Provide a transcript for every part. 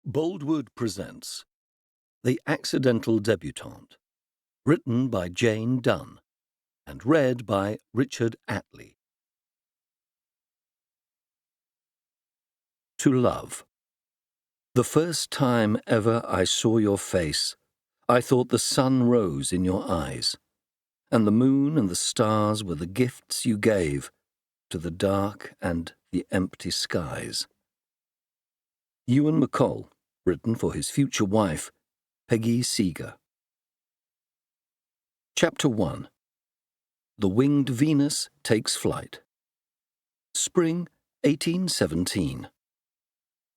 Boldwood presents The Accidental Debutante, written by Jane Dunn and read by Richard Atlee. To Love. The first time ever I saw your face, I thought the sun rose in your eyes, and the moon and the stars were the gifts you gave to the dark and the empty skies. Ewan MacColl, written for his future wife, Peggy Seeger. Chapter 1. The Winged Venus Takes Flight. Spring 1817.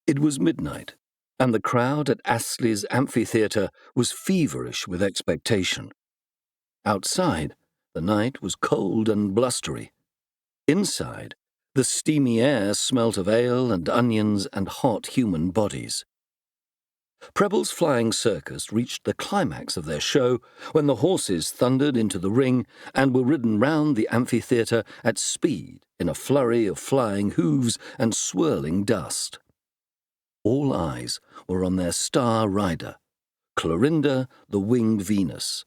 It was midnight, and the crowd at Astley's amphitheatre was feverish with expectation. Outside, the night was cold and blustery. Inside, the steamy air smelt of ale and onions and hot human bodies. Preble's Flying Circus reached the climax of their show when the horses thundered into the ring and were ridden round the amphitheatre at speed in a flurry of flying hooves and swirling dust. All eyes were on their star rider, Clorinda the Winged Venus,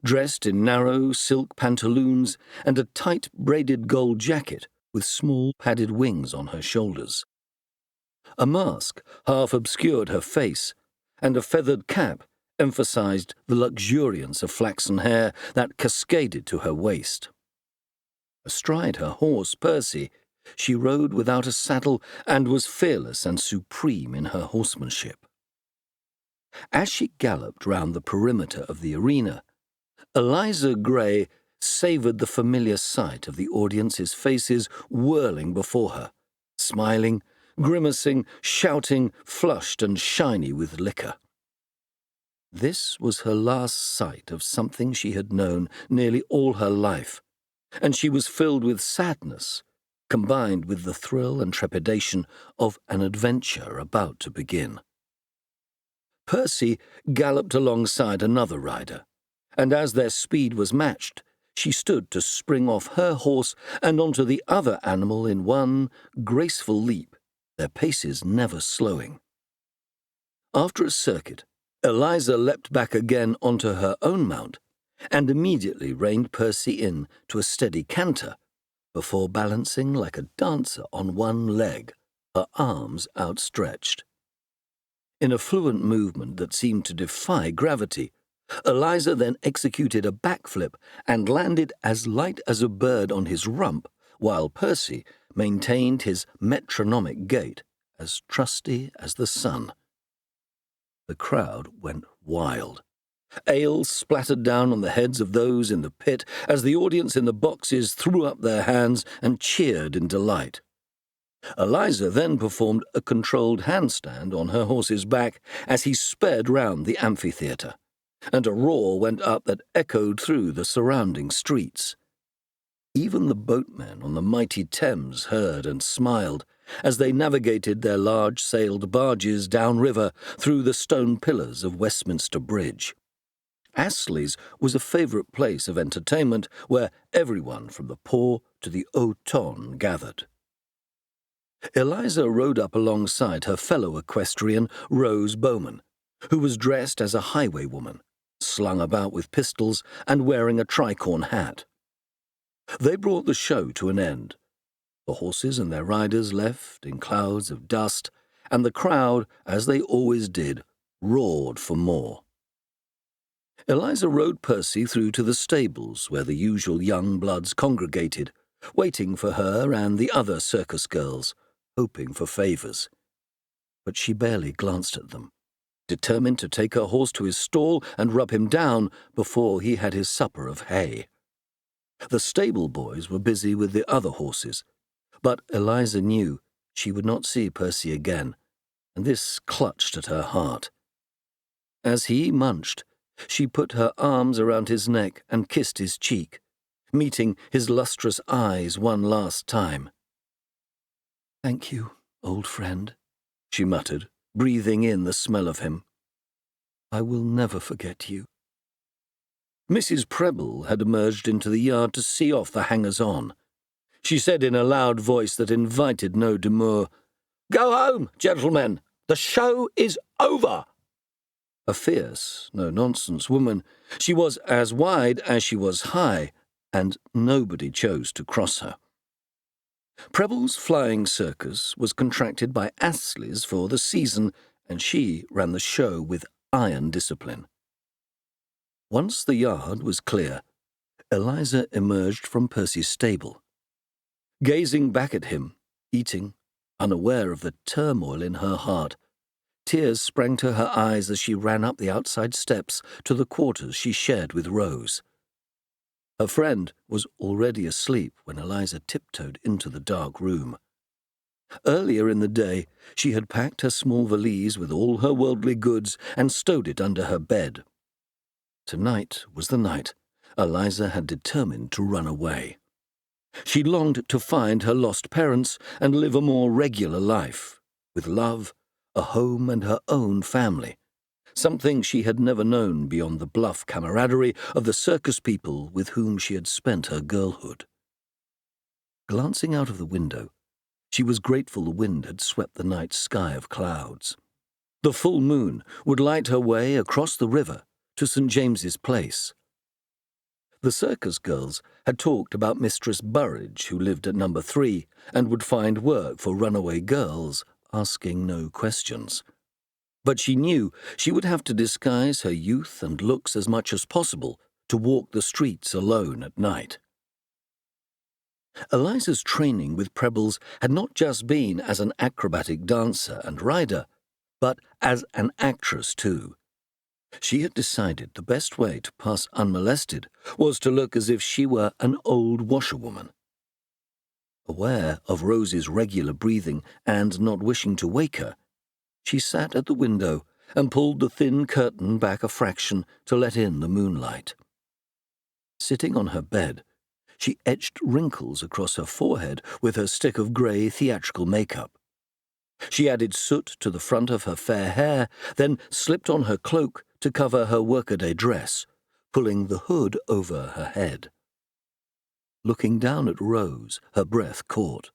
dressed in narrow silk pantaloons and a tight braided gold jacket with small padded wings on her shoulders. A mask half obscured her face, and a feathered cap emphasized the luxuriance of flaxen hair that cascaded to her waist. Astride her horse, Percy, she rode without a saddle and was fearless and supreme in her horsemanship. As she galloped round the perimeter of the arena, Eliza Gray savoured the familiar sight of the audience's faces whirling before her, smiling, grimacing, shouting, flushed and shiny with liquor. This was her last sight of something she had known nearly all her life, and she was filled with sadness, combined with the thrill and trepidation of an adventure about to begin. Percy galloped alongside another rider, and as their speed was matched, she stood to spring off her horse and onto the other animal in one graceful leap, their paces never slowing. After a circuit, Eliza leapt back again onto her own mount and immediately reined Percy in to a steady canter before balancing like a dancer on one leg, her arms outstretched. In a fluent movement that seemed to defy gravity, Eliza then executed a backflip and landed as light as a bird on his rump, while Percy maintained his metronomic gait, as trusty as the sun. The crowd went wild. Ale splattered down on the heads of those in the pit as the audience in the boxes threw up their hands and cheered in delight. Eliza then performed a controlled handstand on her horse's back as he sped round the amphitheatre, and a roar went up that echoed through the surrounding streets. Even the boatmen on the mighty Thames heard and smiled as they navigated their large-sailed barges downriver through the stone pillars of Westminster Bridge. Astley's was a favourite place of entertainment where everyone from the poor to the haut ton gathered. Eliza rode up alongside her fellow equestrian, Rose Bowman, who was dressed as a highwaywoman, slung about with pistols and wearing a tricorn hat. They brought the show to an end. The horses and their riders left in clouds of dust, and the crowd, as they always did, roared for more. Eliza rode Percy through to the stables where the usual young bloods congregated, waiting for her and the other circus girls, hoping for favours. But she barely glanced at them, determined to take her horse to his stall and rub him down before he had his supper of hay. The stable boys were busy with the other horses, but Eliza knew she would not see Percy again, and this clutched at her heart. As he munched, she put her arms around his neck and kissed his cheek, meeting his lustrous eyes one last time. "Thank you, old friend," she muttered, breathing in the smell of him. "I will never forget you." Mrs. Preble had emerged into the yard to see off the hangers-on. She said in a loud voice that invited no demur, "Go home, gentlemen. The show is over. A fierce, no-nonsense woman, she was as wide as she was high, and nobody chose to cross her. Preble's Flying Circus was contracted by Astley's for the season, and she ran the show with iron discipline. Once the yard was clear, Eliza emerged from Percy's stable. Gazing back at him, eating, unaware of the turmoil in her heart, tears sprang to her eyes as she ran up the outside steps to the quarters she shared with Rose. Her friend was already asleep when Eliza tiptoed into the dark room. Earlier in the day, she had packed her small valise with all her worldly goods and stowed it under her bed. Tonight was the night Eliza had determined to run away. She longed to find her lost parents and live a more regular life, with love, a home and her own family, something she had never known beyond the bluff camaraderie of the circus people with whom she had spent her girlhood. Glancing out of the window, she was grateful the wind had swept the night sky of clouds. The full moon would light her way across the river to St. James's Place. The circus girls had talked about Mistress Burridge, who lived at number 3 and would find work for runaway girls, asking no questions. But she knew she would have to disguise her youth and looks as much as possible to walk the streets alone at night. Eliza's training with Preble's had not just been as an acrobatic dancer and rider, but as an actress too. She had decided the best way to pass unmolested was to look as if she were an old washerwoman. Aware of Rose's regular breathing and not wishing to wake her, she sat at the window and pulled the thin curtain back a fraction to let in the moonlight. Sitting on her bed, she etched wrinkles across her forehead with her stick of grey theatrical makeup. She added soot to the front of her fair hair, then slipped on her cloak to cover her workaday dress, pulling the hood over her head. Looking down at Rose, her breath caught.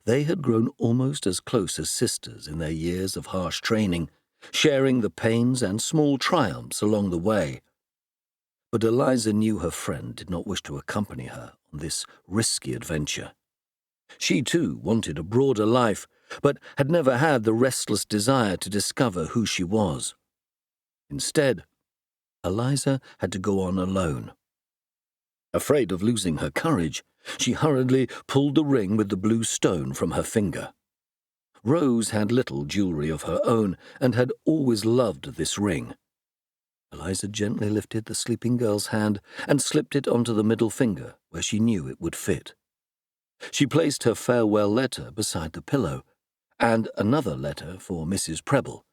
They had grown almost as close as sisters in their years of harsh training, sharing the pains and small triumphs along the way. But Eliza knew her friend did not wish to accompany her on this risky adventure. She too wanted a broader life, but had never had the restless desire to discover who she was. Instead, Eliza had to go on alone. Afraid of losing her courage, she hurriedly pulled the ring with the blue stone from her finger. Rose had little jewelry of her own and had always loved this ring. Eliza gently lifted the sleeping girl's hand and slipped it onto the middle finger where she knew it would fit. She placed her farewell letter beside the pillow, and another letter for Mrs. Preble,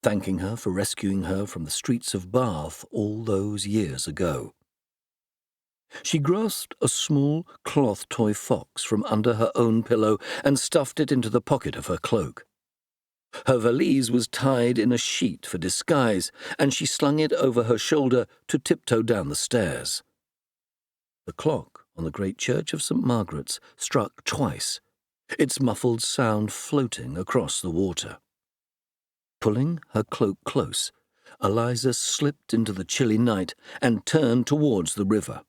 thanking her for rescuing her from the streets of Bath all those years ago. She grasped a small cloth toy fox from under her own pillow and stuffed it into the pocket of her cloak. Her valise was tied in a sheet for disguise, and she slung it over her shoulder to tiptoe down the stairs. The clock on the great church of St. Margaret's struck twice, its muffled sound floating across the water. Pulling her cloak close, Eliza slipped into the chilly night and turned towards the river.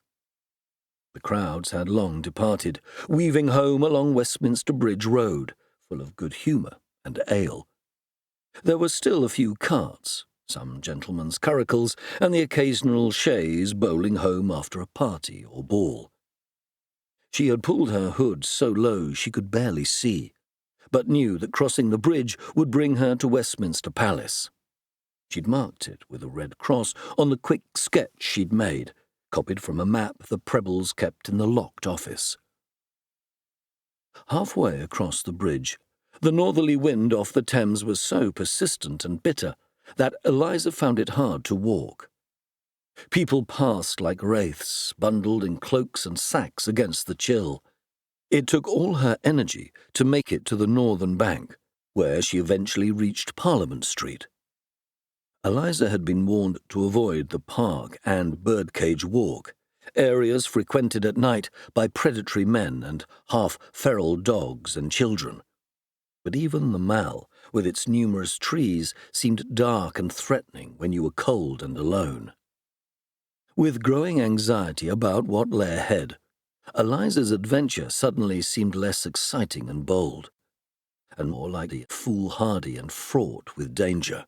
The crowds had long departed, weaving home along Westminster Bridge Road, full of good humour and ale. There were still a few carts, some gentlemen's curricles, and the occasional chaise bowling home after a party or ball. She had pulled her hood so low she could barely see, but knew that crossing the bridge would bring her to Westminster Palace. She'd marked it with a red cross on the quick sketch she'd made, copied from a map the Prebles kept in the locked office. Halfway across the bridge, the northerly wind off the Thames was so persistent and bitter that Eliza found it hard to walk. People passed like wraiths, bundled in cloaks and sacks against the chill. It took all her energy to make it to the northern bank, where she eventually reached Parliament Street. Eliza had been warned to avoid the Park and Birdcage Walk, areas frequented at night by predatory men and half-feral dogs and children. but even the Mall, with its numerous trees, seemed dark and threatening when you were cold and alone. With growing anxiety about what lay ahead, Eliza's adventure suddenly seemed less exciting and bold, and more likely foolhardy and fraught with danger.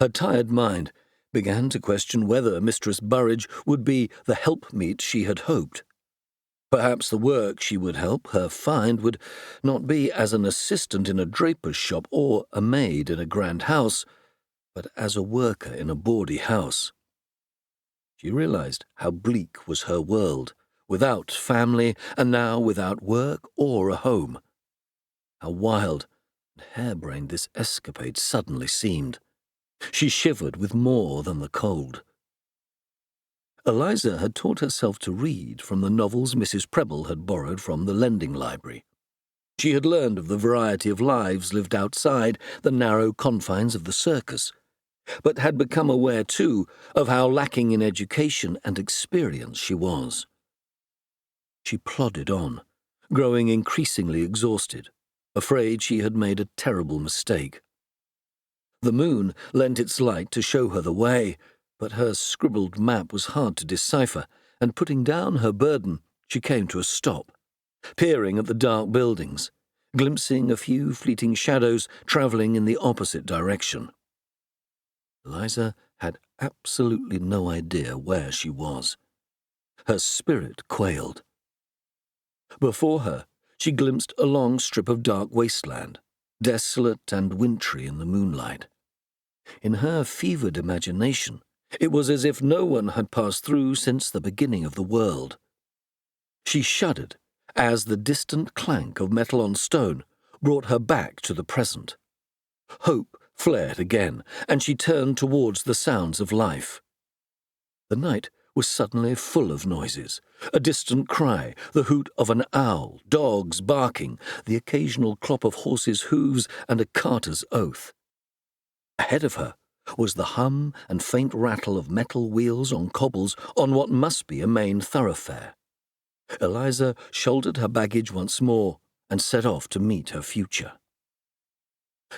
Her tired mind began to question whether Mistress Burridge would be the helpmeet she had hoped. Perhaps the work she would help her find would not be as an assistant in a draper's shop or a maid in a grand house, but as a worker in a bawdy house. She realized how bleak was her world, without family and now without work or a home. How wild and harebrained this escapade suddenly seemed. She shivered with more than the cold. Eliza had taught herself to read from the novels Mrs. Prebble had borrowed from the lending library. She had learned of the variety of lives lived outside the narrow confines of the circus, but had become aware, too, of how lacking in education and experience she was. She plodded on, growing increasingly exhausted, afraid she had made a terrible mistake. The moon lent its light to show her the way, but her scribbled map was hard to decipher, and putting down her burden, she came to a stop, peering at the dark buildings, glimpsing a few fleeting shadows travelling in the opposite direction. Eliza had absolutely no idea where she was. Her spirit quailed. Before her, she glimpsed a long strip of dark wasteland, desolate and wintry in the moonlight. In her fevered imagination, it was as if no one had passed through since the beginning of the world. She shuddered as the distant clank of metal on stone brought her back to the present. Hope flared again, and she turned towards the sounds of life. The night was suddenly full of noises, a distant cry, the hoot of an owl, dogs barking, the occasional clop of horses' hooves, and a carter's oath. Ahead of her was the hum and faint rattle of metal wheels on cobbles on what must be a main thoroughfare. Eliza shouldered her baggage once more and set off to meet her future.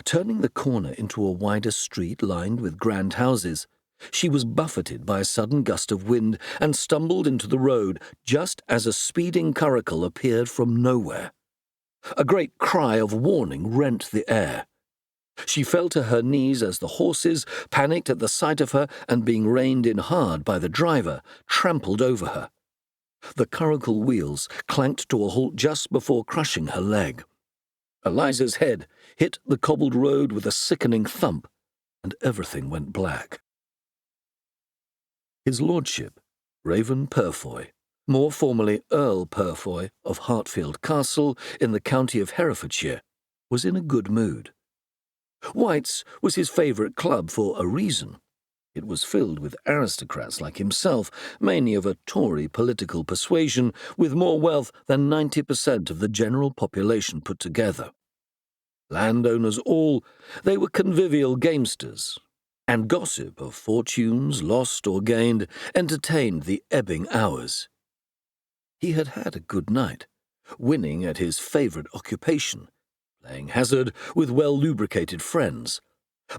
Turning the corner into a wider street lined with grand houses, she was buffeted by a sudden gust of wind and stumbled into the road just as a speeding curricle appeared from nowhere. A great cry of warning rent the air. She fell to her knees as the horses, panicked at the sight of her and being reined in hard by the driver, trampled over her. The curricle wheels clanked to a halt just before crushing her leg. Eliza's head hit the cobbled road with a sickening thump, and everything went black. His lordship, Raven Purfoy, more formally Earl Purfoy of Hartfield Castle in the county of Herefordshire, was in a good mood. White's was his favourite club for a reason. It was filled with aristocrats like himself, mainly of a Tory political persuasion, with more wealth than 90% of the general population put together. Landowners all, they were convivial gamesters, and gossip of fortunes lost or gained entertained the ebbing hours. He had had a good night, winning at his favourite occupation, playing hazard with well-lubricated friends.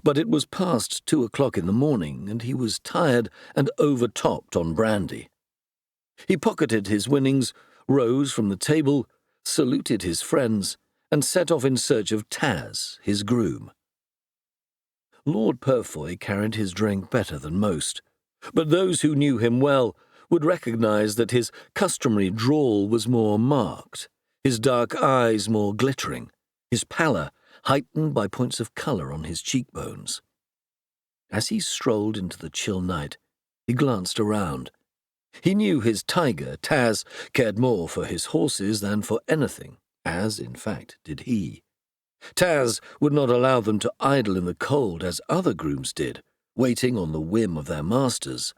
But it was past 2 o'clock in the morning, and he was tired and overtopped on brandy. He pocketed his winnings, rose from the table, saluted his friends, and set off in search of Taz, his groom. Lord Purfoy carried his drink better than most, but those who knew him well would recognize that his customary drawl was more marked, his dark eyes more glittering, his pallor heightened by points of colour on his cheekbones. As he strolled into the chill night, he glanced around. He knew his tiger, Taz, cared more for his horses than for anything, as, in fact, did he. Taz would not allow them to idle in the cold as other grooms did, waiting on the whim of their masters.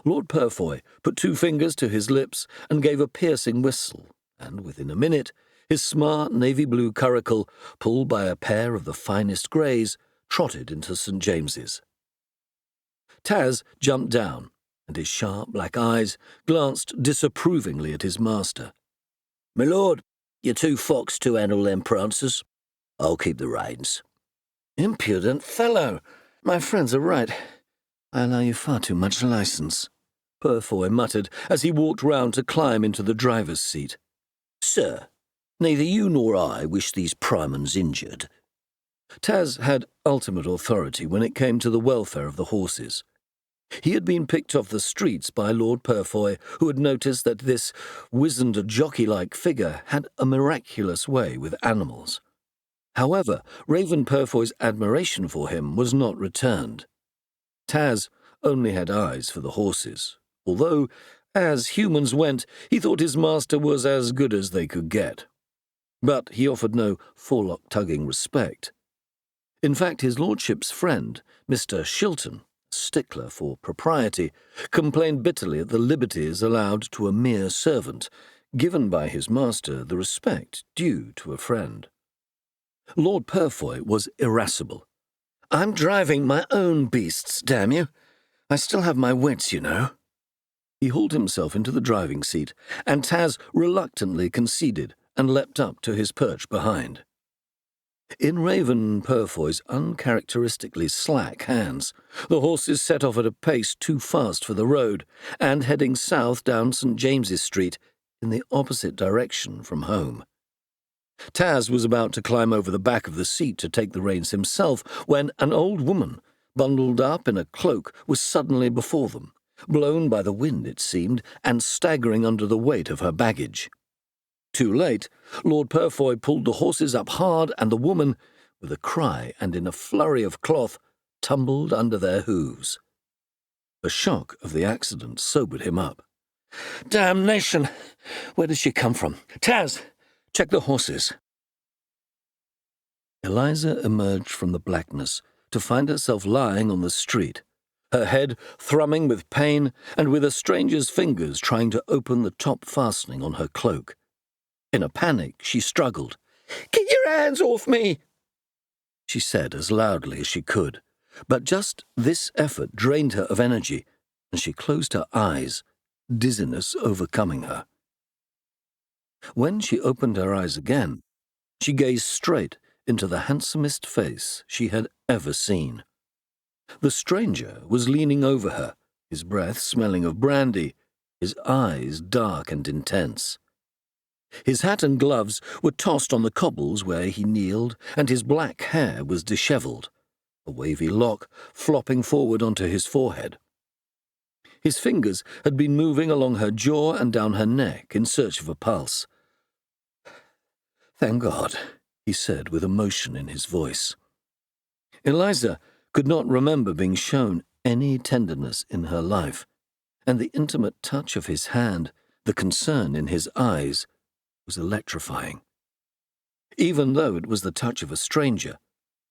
Lord Purfoy put 2 fingers to his lips and gave a piercing whistle, and within a minute his smart navy-blue curricle, pulled by a pair of the finest greys, trotted into St. James's. Taz jumped down, and his sharp black eyes glanced disapprovingly at his master. "My lord, You're too fox to handle them prancers. I'll keep the reins." "Impudent fellow! My friends are right. I allow you far too much license," Purfoy muttered as he walked round to climb into the driver's seat. "Sir, neither you nor I wish these primans injured." Taz had ultimate authority when it came to the welfare of the horses. He had been picked off the streets by Lord Purfoy, who had noticed that this wizened jockey-like figure had a miraculous way with animals. However, Raven Purfoy's admiration for him was not returned. Taz only had eyes for the horses, although, as humans went, he thought his master was as good as they could get. But he offered no forelock-tugging respect. In fact, his lordship's friend, Mr. Shilton, stickler for propriety, complained bitterly at the liberties allowed to a mere servant, given by his master the respect due to a friend. Lord Purfoy was irascible. "I'm driving my own beasts, damn you. I still have my wits, you know." He hauled himself into the driving seat, and Taz reluctantly conceded and leapt up to his perch behind. In Raven Purfoy's uncharacteristically slack hands, the horses set off at a pace too fast for the road, and heading south down St. James's Street in the opposite direction from home. Taz was about to climb over the back of the seat to take the reins himself when an old woman, bundled up in a cloak, was suddenly before them, blown by the wind, it seemed, and staggering under the weight of her baggage. Too late, Lord Purfoy pulled the horses up hard, and the woman, with a cry and in a flurry of cloth, tumbled under their hooves. The shock of the accident sobered him up. "Damnation! Where did she come from? Taz, check the horses." Eliza emerged from the blackness to find herself lying on the street, her head thrumming with pain and with a stranger's fingers trying to open the top fastening on her cloak. In a panic, she struggled. "Get your hands off me!" she said as loudly as she could, but just this effort drained her of energy, and she closed her eyes, dizziness overcoming her. When she opened her eyes again, she gazed straight into the handsomest face she had ever seen. The stranger was leaning over her, his breath smelling of brandy, his eyes dark and intense. His hat and gloves were tossed on the cobbles where he kneeled, and his black hair was dishevelled, a wavy lock flopping forward onto his forehead. His fingers had been moving along her jaw and down her neck in search of a pulse. "Thank God," he said with emotion in his voice. Eliza could not remember being shown any tenderness in her life, and the intimate touch of his hand, the concern in his eyes, was electrifying. Even though it was the touch of a stranger,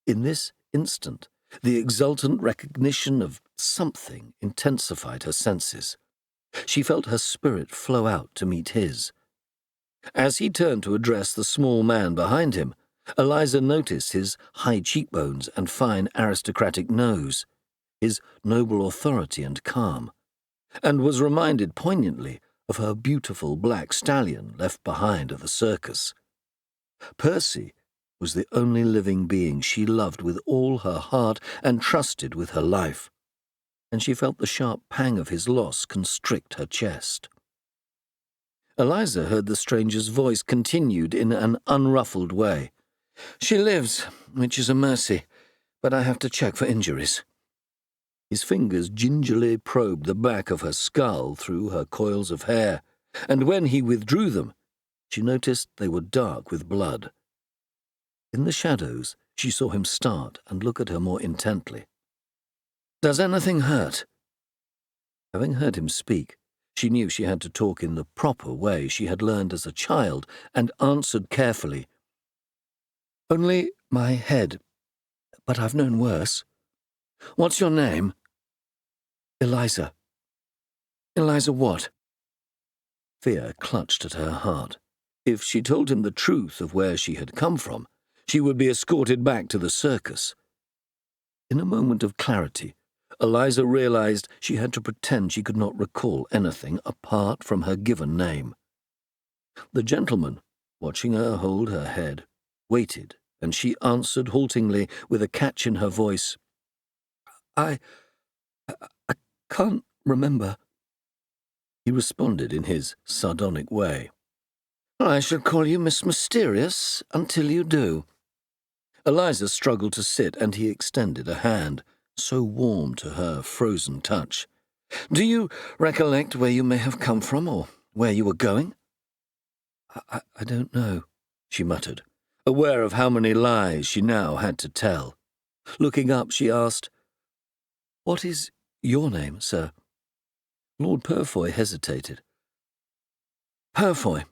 in this instant, the exultant recognition of something intensified her senses. She felt her spirit flow out to meet his. As he turned to address the small man behind him, Eliza noticed his high cheekbones and fine aristocratic nose, his noble authority and calm, and was reminded poignantly of her beautiful black stallion left behind at the circus. Percy was the only living being she loved with all her heart and trusted with her life, and she felt the sharp pang of his loss constrict her chest. Eliza heard the stranger's voice continued in an unruffled way. "She lives, which is a mercy, but I have to check for injuries." His fingers gingerly probed the back of her skull through her coils of hair, and when he withdrew them, she noticed they were dark with blood. In the shadows, she saw him start and look at her more intently. "Does anything hurt?" Having heard him speak, she knew she had to talk in the proper way she had learned as a child, and answered carefully, "Only my head, but I've known worse. What's your name?" "Eliza." "Eliza what?" Fear clutched at her heart. If she told him the truth of where she had come from, she would be escorted back to the circus. In a moment of clarity, Eliza realized she had to pretend she could not recall anything apart from her given name. The gentleman, watching her hold her head, waited, and she answered haltingly with a catch in her voice. I can't remember. He responded in his sardonic way. I shall call you Miss Mysterious until you do. Eliza struggled to sit, and he extended a hand, so warm to her frozen touch. Do you recollect where you may have come from, or where you were going? I don't know, she muttered, aware of how many lies she now had to tell. Looking up, she asked, What is your name, sir? Lord Purfoy hesitated. Purfoy.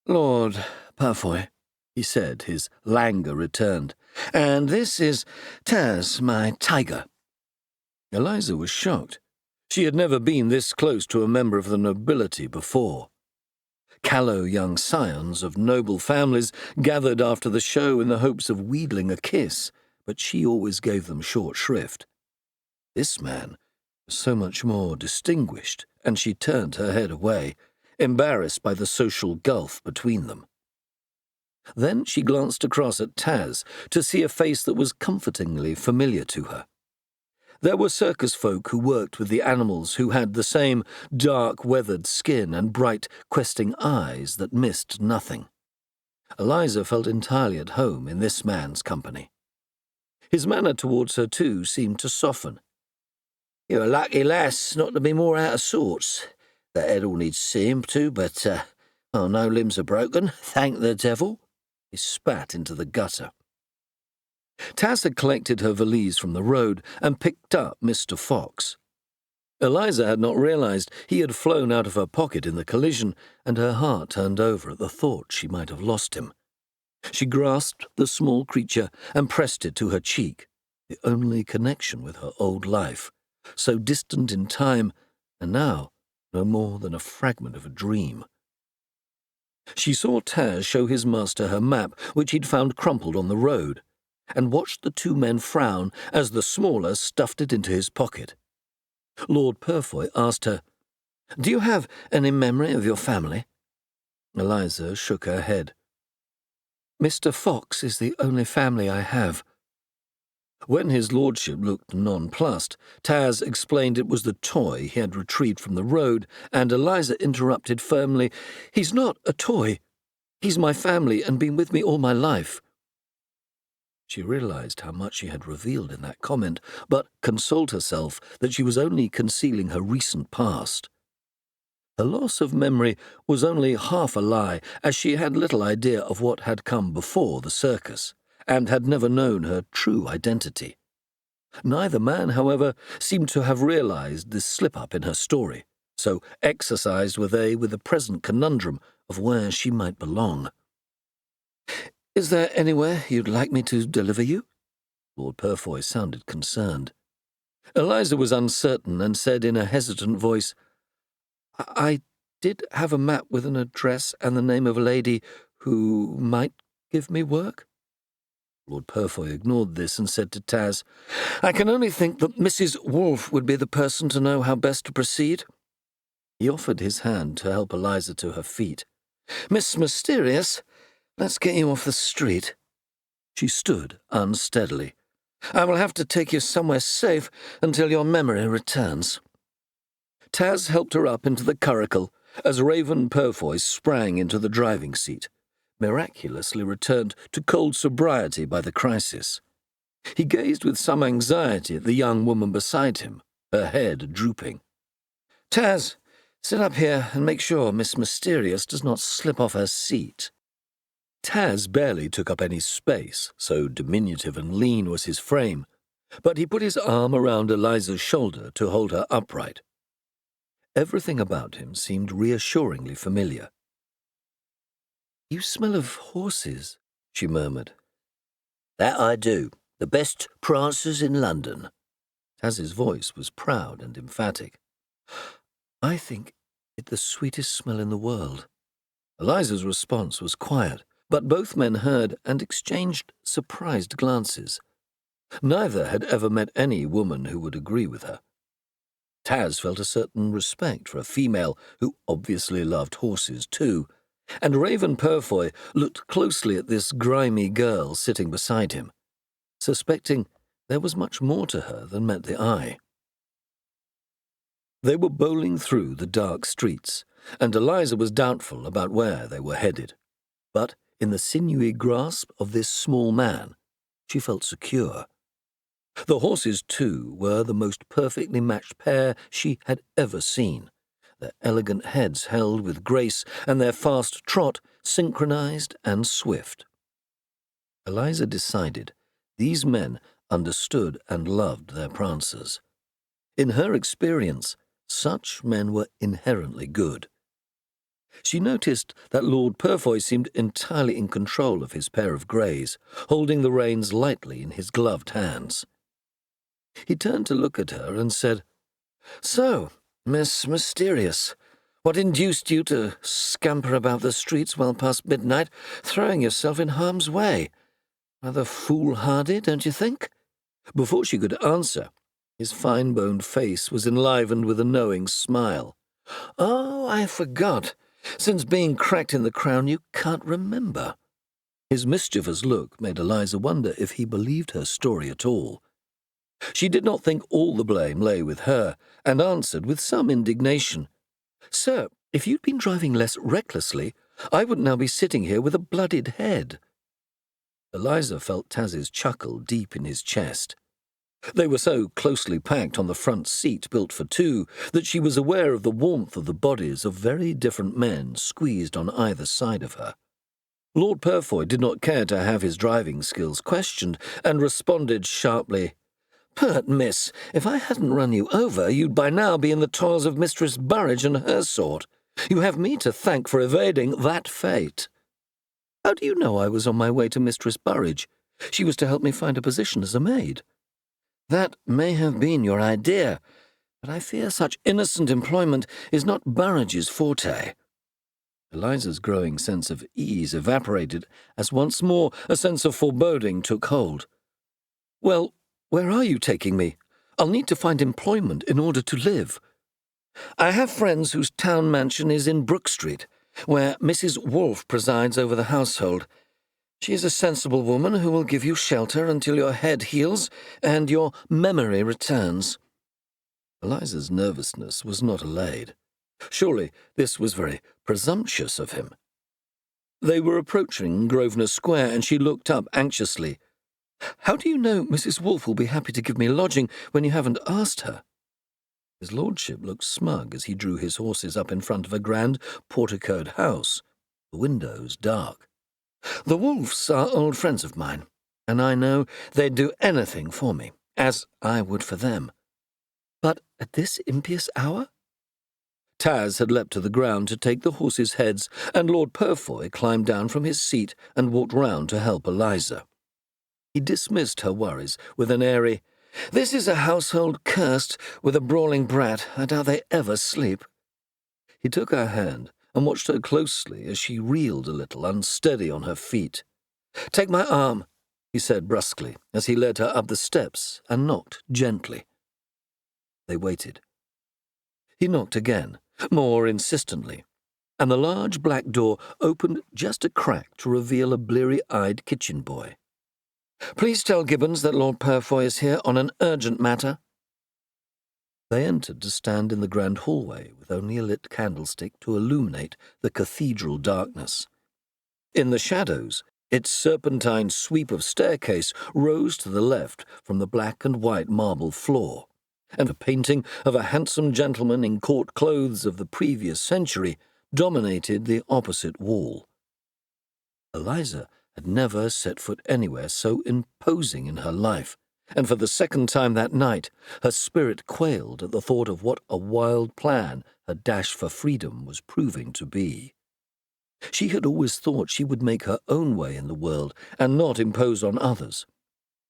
Lord Purfoy, he said, his languor returned. And this is Taz, my tiger. Eliza was shocked. She had never been this close to a member of the nobility before. Callow young scions of noble families gathered after the show in the hopes of wheedling a kiss, but she always gave them short shrift. This man was so much more distinguished, and she turned her head away, embarrassed by the social gulf between them. Then she glanced across at Taz to see a face that was comfortingly familiar to her. There were circus folk who worked with the animals who had the same dark, weathered skin and bright, questing eyes that missed nothing. Eliza felt entirely at home in this man's company. His manner towards her, too, seemed to soften. You're a lucky lass not to be more out of sorts. The head all needs seeing to, but, no limbs are broken, thank the devil. He spat into the gutter. Taz had collected her valise from the road and picked up Mr. Fox. Eliza had not realized he had flown out of her pocket in the collision, and her heart turned over at the thought she might have lost him. She grasped the small creature and pressed it to her cheek, the only connection with her old life, so distant in time, and now no more than a fragment of a dream. She saw Taz show his master her map, which he'd found crumpled on the road, and watched the two men frown as the smaller stuffed it into his pocket. Lord Purfoy asked her, Do you have any memory of your family? Eliza shook her head. Mr. Fox is the only family I have. When his lordship looked nonplussed, Taz explained it was the toy he had retrieved from the road, and Eliza interrupted firmly, He's not a toy. He's my family and been with me all my life. She realized how much she had revealed in that comment, but consoled herself that she was only concealing her recent past. Her loss of memory was only half a lie, as she had little idea of what had come before the circus, and had never known her true identity. Neither man, however, seemed to have realized this slip-up in her story, so exercised were they with the present conundrum of where she might belong. Is there anywhere you'd like me to deliver you? Lord Purfoy sounded concerned. Eliza was uncertain and said in a hesitant voice, I did have a map with an address and the name of a lady who might give me work. Lord Purfoy ignored this and said to Taz, I can only think that Mrs. Wolfe would be the person to know how best to proceed. He offered his hand to help Eliza to her feet. Miss Mysterious, let's get you off the street. She stood unsteadily. I will have to take you somewhere safe until your memory returns. Taz helped her up into the curricle as Raven Purfoy sprang into the driving seat, miraculously returned to cold sobriety by the crisis. He gazed with some anxiety at the young woman beside him, her head drooping. Taz, sit up here and make sure Miss Mysterious does not slip off her seat. Taz barely took up any space, so diminutive and lean was his frame, but he put his arm around Eliza's shoulder to hold her upright. Everything about him seemed reassuringly familiar. You smell of horses, she murmured. That I do. The best prancers in London. Taz's voice was proud and emphatic. I think it the sweetest smell in the world. Eliza's response was quiet, but both men heard and exchanged surprised glances. Neither had ever met any woman who would agree with her. Taz felt a certain respect for a female who obviously loved horses too, and Raven Purfoy looked closely at this grimy girl sitting beside him, suspecting there was much more to her than met the eye. They were bowling through the dark streets, and Eliza was doubtful about where they were headed. But in the sinewy grasp of this small man, she felt secure. The horses, too, were the most perfectly matched pair she had ever seen, their elegant heads held with grace and their fast trot synchronized and swift. Eliza decided these men understood and loved their prancers. In her experience, such men were inherently good. She noticed that Lord Purfoy seemed entirely in control of his pair of greys, holding the reins lightly in his gloved hands. He turned to look at her and said, "So, Miss Mysterious, what induced you to scamper about the streets well past midnight, throwing yourself in harm's way? Rather foolhardy, don't you think?" Before she could answer, his fine-boned face was enlivened with a knowing smile. "Oh, I forgot. Since being cracked in the crown, you can't remember." His mischievous look made Eliza wonder if he believed her story at all. She did not think all the blame lay with her, and answered with some indignation, "Sir, if you'd been driving less recklessly, I would now be sitting here with a blooded head." Eliza felt Taz's chuckle deep in his chest. They were so closely packed on the front seat built for two that she was aware of the warmth of the bodies of very different men squeezed on either side of her. Lord Purfoy did not care to have his driving skills questioned, and responded sharply, "Pert miss, if I hadn't run you over, you'd by now be in the toils of Mistress Burridge and her sort. You have me to thank for evading that fate." "How do you know I was on my way to Mistress Burridge? She was to help me find a position as a maid." "That may have been your idea, but I fear such innocent employment is not Burridge's forte." Eliza's growing sense of ease evaporated as once more a sense of foreboding took hold. "Well, where are you taking me? I'll need to find employment in order to live." "I have friends whose town mansion is in Brook Street, where Mrs. Wolfe presides over the household. She is a sensible woman who will give you shelter until your head heals and your memory returns." Eliza's nervousness was not allayed. Surely this was very presumptuous of him. They were approaching Grosvenor Square, and she looked up anxiously. "How do you know Mrs. Wolfe will be happy to give me lodging when you haven't asked her?" His lordship looked smug as he drew his horses up in front of a grand porticoed house, the windows dark. "The Wolfes are old friends of mine, and I know they'd do anything for me, as I would for them. But at this impious hour?" Taz had leapt to the ground to take the horses' heads, and Lord Purfoy climbed down from his seat and walked round to help Eliza. He dismissed her worries with an airy, "This is a household cursed with a brawling brat. I doubt they ever sleep." He took her hand and watched her closely as she reeled a little, unsteady on her feet. "Take my arm," he said brusquely, as he led her up the steps and knocked gently. They waited. He knocked again, more insistently, and the large black door opened just a crack to reveal a bleary-eyed kitchen boy. "Please tell Gibbons that Lord Purfoy is here on an urgent matter." They entered to stand in the grand hallway with only a lit candlestick to illuminate the cathedral darkness. In the shadows, its serpentine sweep of staircase rose to the left from the black and white marble floor, and a painting of a handsome gentleman in court clothes of the previous century dominated the opposite wall. Eliza had never set foot anywhere so imposing in her life, and for the second time that night her spirit quailed at the thought of what a wild plan her dash for freedom was proving to be. She had always thought she would make her own way in the world and not impose on others,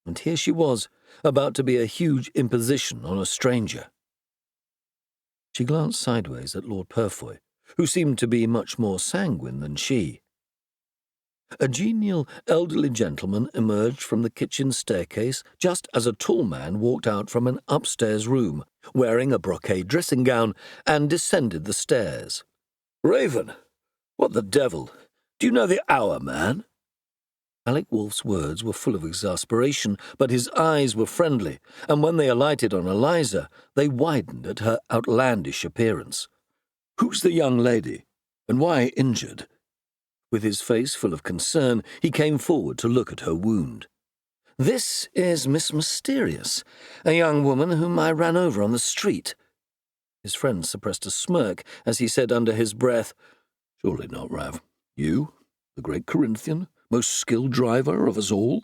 and here she was, about to be a huge imposition on a stranger. She glanced sideways at Lord Purfoy, who seemed to be much more sanguine than she. A genial, elderly gentleman emerged from the kitchen staircase just as a tall man walked out from an upstairs room, wearing a brocade dressing-gown, and descended the stairs. "Raven, What the devil? Do you know the hour, man? Alec Wolf's words were full of exasperation, but his eyes were friendly, and when they alighted on Eliza, they widened at her outlandish appearance. Who's the young lady, and why injured? With his face full of concern, he came forward to look at her wound. This is Miss Mysterious, a young woman whom I ran over on the street. His friend suppressed a smirk as he said under his breath, Surely not, Rav. You, the great Corinthian, most skilled driver of us all?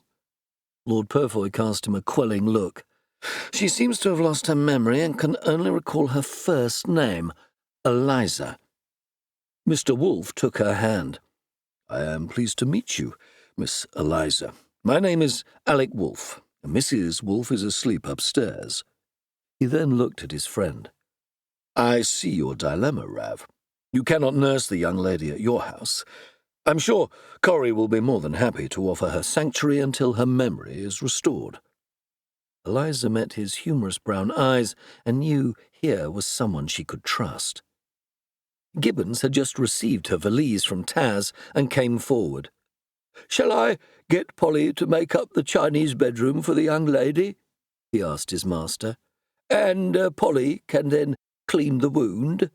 Lord Purfoy cast him a quelling look. She seems to have lost her memory and can only recall her first name, Eliza. Mr. Wolfe took her hand. I am pleased to meet you, Miss Eliza. My name is Alec Wolfe, and Mrs. Wolfe is asleep upstairs. He then looked at his friend. I see your dilemma, Rav. You cannot nurse the young lady at your house. I'm sure Corrie will be more than happy to offer her sanctuary until her memory is restored. Eliza met his humorous brown eyes and knew here was someone she could trust. Gibbons had just received her valise from Taz and came forward. Shall I get Polly to make up the Chinese bedroom for the young lady? He asked his master. And Polly can then clean the wound?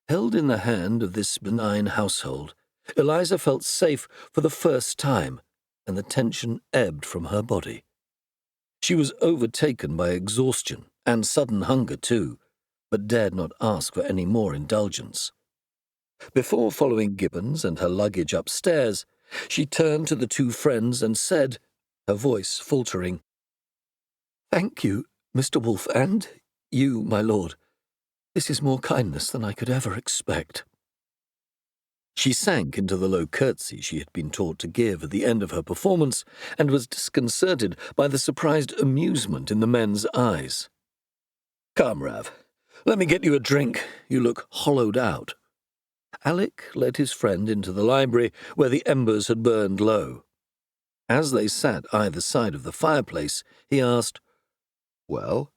Held in the hand of this benign household, Eliza felt safe for the first time, and the tension ebbed from her body. She was overtaken by exhaustion and sudden hunger too, but dared not ask for any more indulgence. Before following Gibbons and her luggage upstairs, she turned to the two friends and said, her voice faltering, Thank you, Mr. Wolfe, and you, my lord. This is more kindness than I could ever expect. She sank into the low curtsy she had been taught to give at the end of her performance and was disconcerted by the surprised amusement in the men's eyes. Come, Rav, let me get you a drink. You look hollowed out. Alec led his friend into the library where the embers had burned low. As they sat either side of the fireplace, he asked, Well?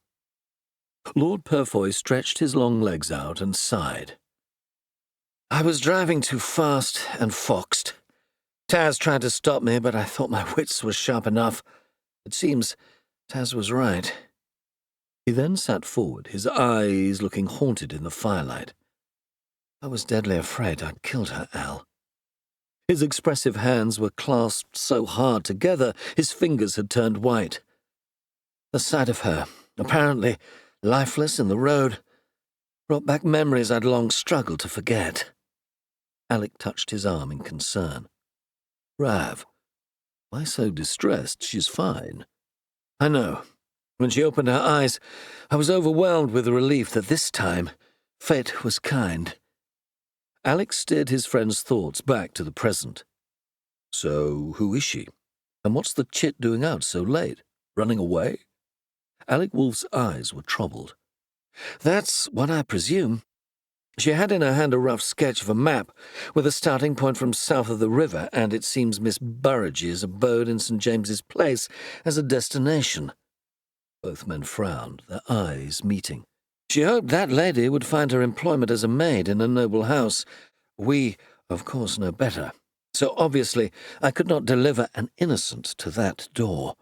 Lord Purfoy stretched his long legs out and sighed. I was driving too fast and foxed. Taz tried to stop me, but I thought my wits were sharp enough. It seems Taz was right. He then sat forward, his eyes looking haunted in the firelight. I was deadly afraid I'd killed her, Al. His expressive hands were clasped so hard together, his fingers had turned white. The sight of her, apparently lifeless in the road, brought back memories I'd long struggled to forget. Alec touched his arm in concern. Rav, why so distressed? She's fine. I know. When she opened her eyes, I was overwhelmed with the relief that this time fate was kind. Alec steered his friend's thoughts back to the present. So, who is she? And what's the chit doing out so late? Running away? Alec Wolfe's eyes were troubled. That's what I presume. She had in her hand a rough sketch of a map, with a starting point from south of the river, and it seems Miss Burrage's abode in St. James's Place as a destination. Both men frowned, their eyes meeting. She hoped that lady would find her employment as a maid in a noble house. We, of course, know better. So obviously I could not deliver an innocent to that door.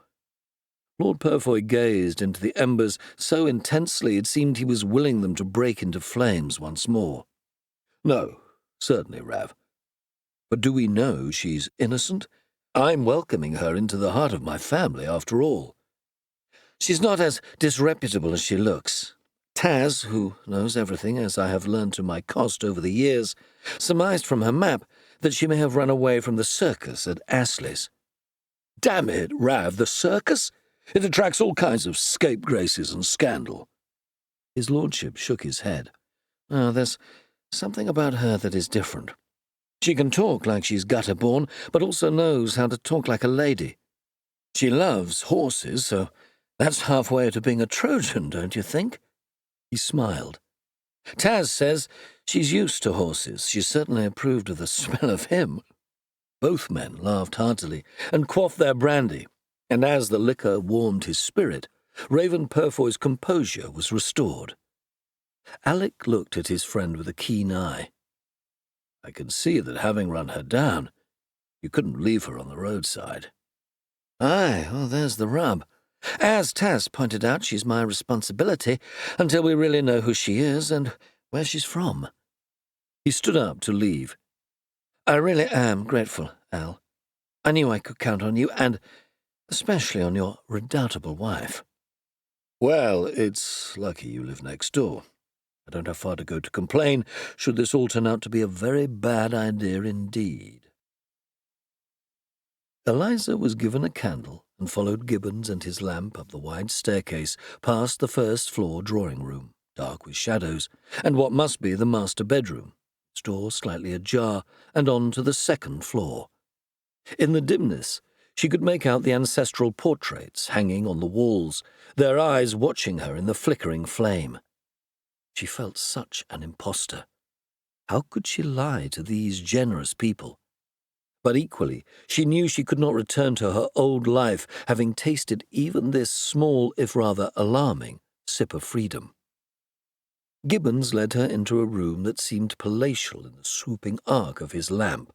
Lord Purfoy gazed into the embers so intensely it seemed he was willing them to break into flames once more. No, certainly, Rav. But do we know she's innocent? I'm welcoming her into the heart of my family, after all. She's not as disreputable as she looks. Taz, who knows everything, as I have learned to my cost over the years, surmised from her map that she may have run away from the circus at Astley's. Damn it, Rav, the circus? It attracts all kinds of scapegraces and scandal. His lordship shook his head. Oh, there's something about her that is different. She can talk like she's gutter-born, but also knows how to talk like a lady. She loves horses, so that's halfway to being a Trojan, don't you think? He smiled. Taz says she's used to horses. She certainly approved of the smell of him. Both men laughed heartily and quaffed their brandy, and as the liquor warmed his spirit, Raven Purfoy's composure was restored. Alec looked at his friend with a keen eye. I can see that having run her down, you couldn't leave her on the roadside. Aye, well, there's the rub. As Taz pointed out, she's my responsibility until we really know who she is and where she's from. He stood up to leave. I really am grateful, Al. I knew I could count on you, and especially on your redoubtable wife. Well, it's lucky you live next door. I don't have far to go to complain, should this all turn out to be a very bad idea indeed. Eliza was given a candle and followed Gibbons and his lamp up the wide staircase past the first-floor drawing-room, dark with shadows, and what must be the master bedroom, its door slightly ajar, and on to the second floor. In the dimness, she could make out the ancestral portraits hanging on the walls, their eyes watching her in the flickering flame. She felt such an impostor. How could she lie to these generous people? But equally, she knew she could not return to her old life, having tasted even this small, if rather alarming, sip of freedom. Gibbons led her into a room that seemed palatial in the swooping arc of his lamp.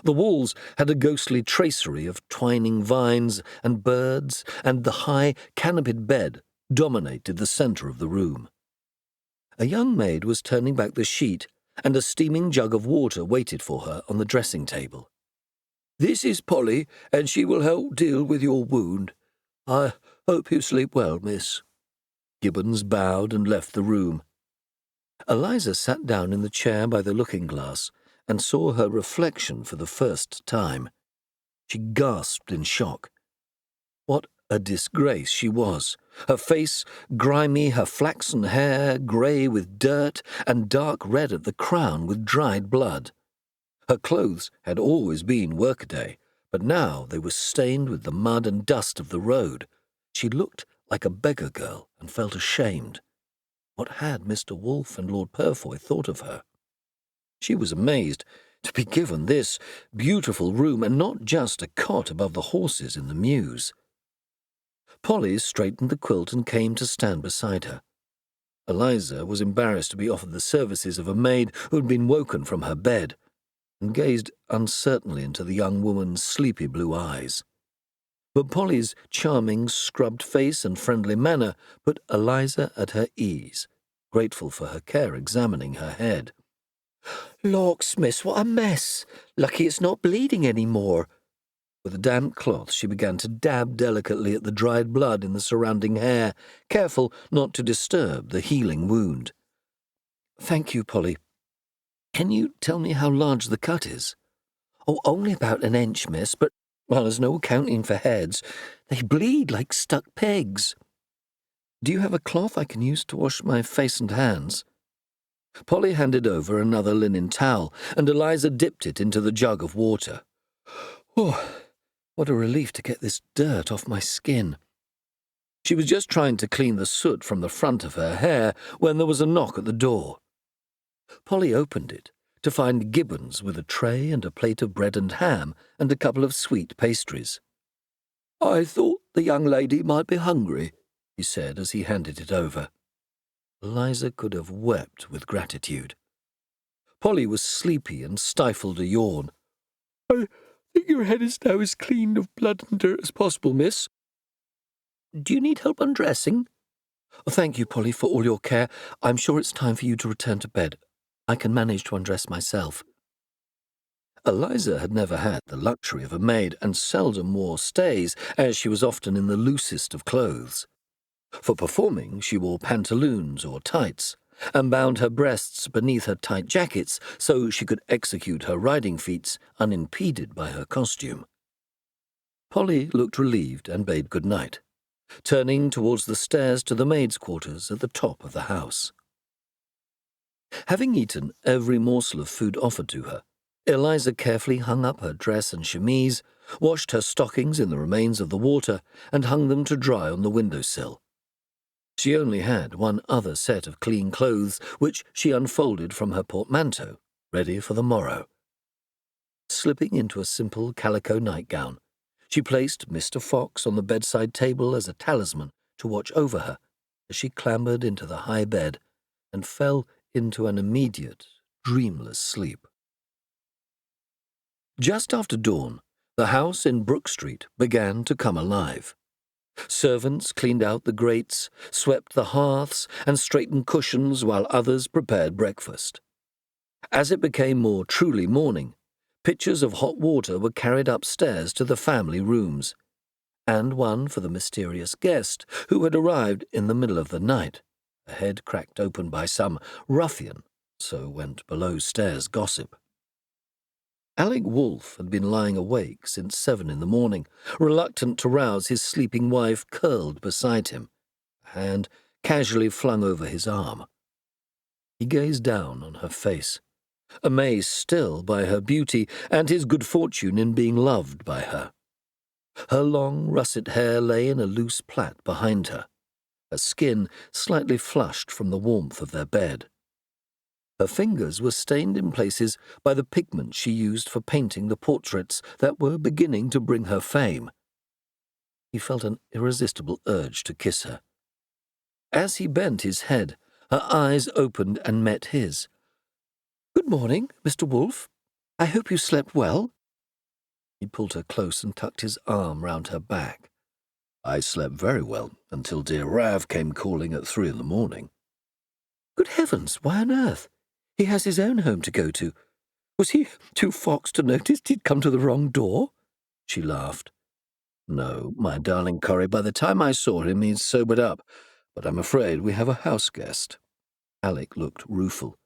The walls had a ghostly tracery of twining vines and birds, and the high, canopied bed dominated the centre of the room. A young maid was turning back the sheet, and a steaming jug of water waited for her on the dressing table. "This is Polly, and she will help deal with your wound. I hope you sleep well, miss." Gibbons bowed and left the room. Eliza sat down in the chair by the looking-glass and saw her reflection for the first time. She gasped in shock. What a disgrace she was, her face grimy, her flaxen hair grey with dirt and dark red at the crown with dried blood. Her clothes had always been workaday, but now they were stained with the mud and dust of the road. She looked like a beggar girl and felt ashamed. What had Mr. Wolfe and Lord Purfoy thought of her? She was amazed to be given this beautiful room and not just a cot above the horses in the mews. Polly straightened the quilt and came to stand beside her. Eliza was embarrassed to be offered the services of a maid who had been woken from her bed, and gazed uncertainly into the young woman's sleepy blue eyes. But Polly's charming, scrubbed face and friendly manner put Eliza at her ease, grateful for her care examining her head. "Lawks, miss, what a mess! Lucky it's not bleeding any more." With a damp cloth she began to dab delicately at the dried blood in the surrounding hair, careful not to disturb the healing wound. "Thank you, Polly. Can you tell me how large the cut is?" "Oh, only about an inch, miss, but, well, there's no accounting for heads. They bleed like stuck pigs." "Do you have a cloth I can use to wash my face and hands?" Polly handed over another linen towel, and Eliza dipped it into the jug of water. "Oh, what a relief to get this dirt off my skin." She was just trying to clean the soot from the front of her hair when there was a knock at the door. Polly opened it to find Gibbons with a tray and a plate of bread and ham and a couple of sweet pastries. "I thought the young lady might be hungry," he said as he handed it over. Eliza could have wept with gratitude. Polly was sleepy and stifled a yawn. "I think your head is now as clean of blood and dirt as possible, miss. Do you need help undressing?" "Oh, thank you, Polly, for all your care. I'm sure it's time for you to return to bed. I can manage to undress myself." Eliza had never had the luxury of a maid and seldom wore stays, as she was often in the loosest of clothes. For performing, she wore pantaloons or tights, and bound her breasts beneath her tight jackets so she could execute her riding feats unimpeded by her costume. Polly looked relieved and bade good night, turning towards the stairs to the maids' quarters at the top of the house. Having eaten every morsel of food offered to her, Eliza carefully hung up her dress and chemise, washed her stockings in the remains of the water, and hung them to dry on the window-sill. She only had one other set of clean clothes, which she unfolded from her portmanteau, ready for the morrow. Slipping into a simple calico nightgown, she placed Mr. Fox on the bedside table as a talisman to watch over her as she clambered into the high bed and fell into an immediate, dreamless sleep. Just after dawn, the house in Brook Street began to come alive. Servants cleaned out the grates, swept the hearths, and straightened cushions while others prepared breakfast. As it became more truly morning, pitchers of hot water were carried upstairs to the family rooms, and one for the mysterious guest who had arrived in the middle of the night, a head cracked open by some ruffian, so went below-stairs gossip. Alec Wolfe had been lying awake since 7 in the morning, reluctant to rouse his sleeping wife curled beside him, a hand casually flung over his arm. He gazed down on her face, amazed still by her beauty and his good fortune in being loved by her. Her long, russet hair lay in a loose plait behind her, her skin slightly flushed from the warmth of their bed. Her fingers were stained in places by the pigment she used for painting the portraits that were beginning to bring her fame. He felt an irresistible urge to kiss her. As he bent his head, her eyes opened and met his. "Good morning, Mr. Wolfe. I hope you slept well." He pulled her close and tucked his arm round her back. "I slept very well until dear Rav came calling at 3 in the morning. "Good heavens, why on earth? He has his own home to go to. Was he too foxed to notice he'd come to the wrong door?" She laughed. "No, my darling Corrie, by the time I saw him he'd sobered up, but I'm afraid we have a house guest." Alec looked rueful.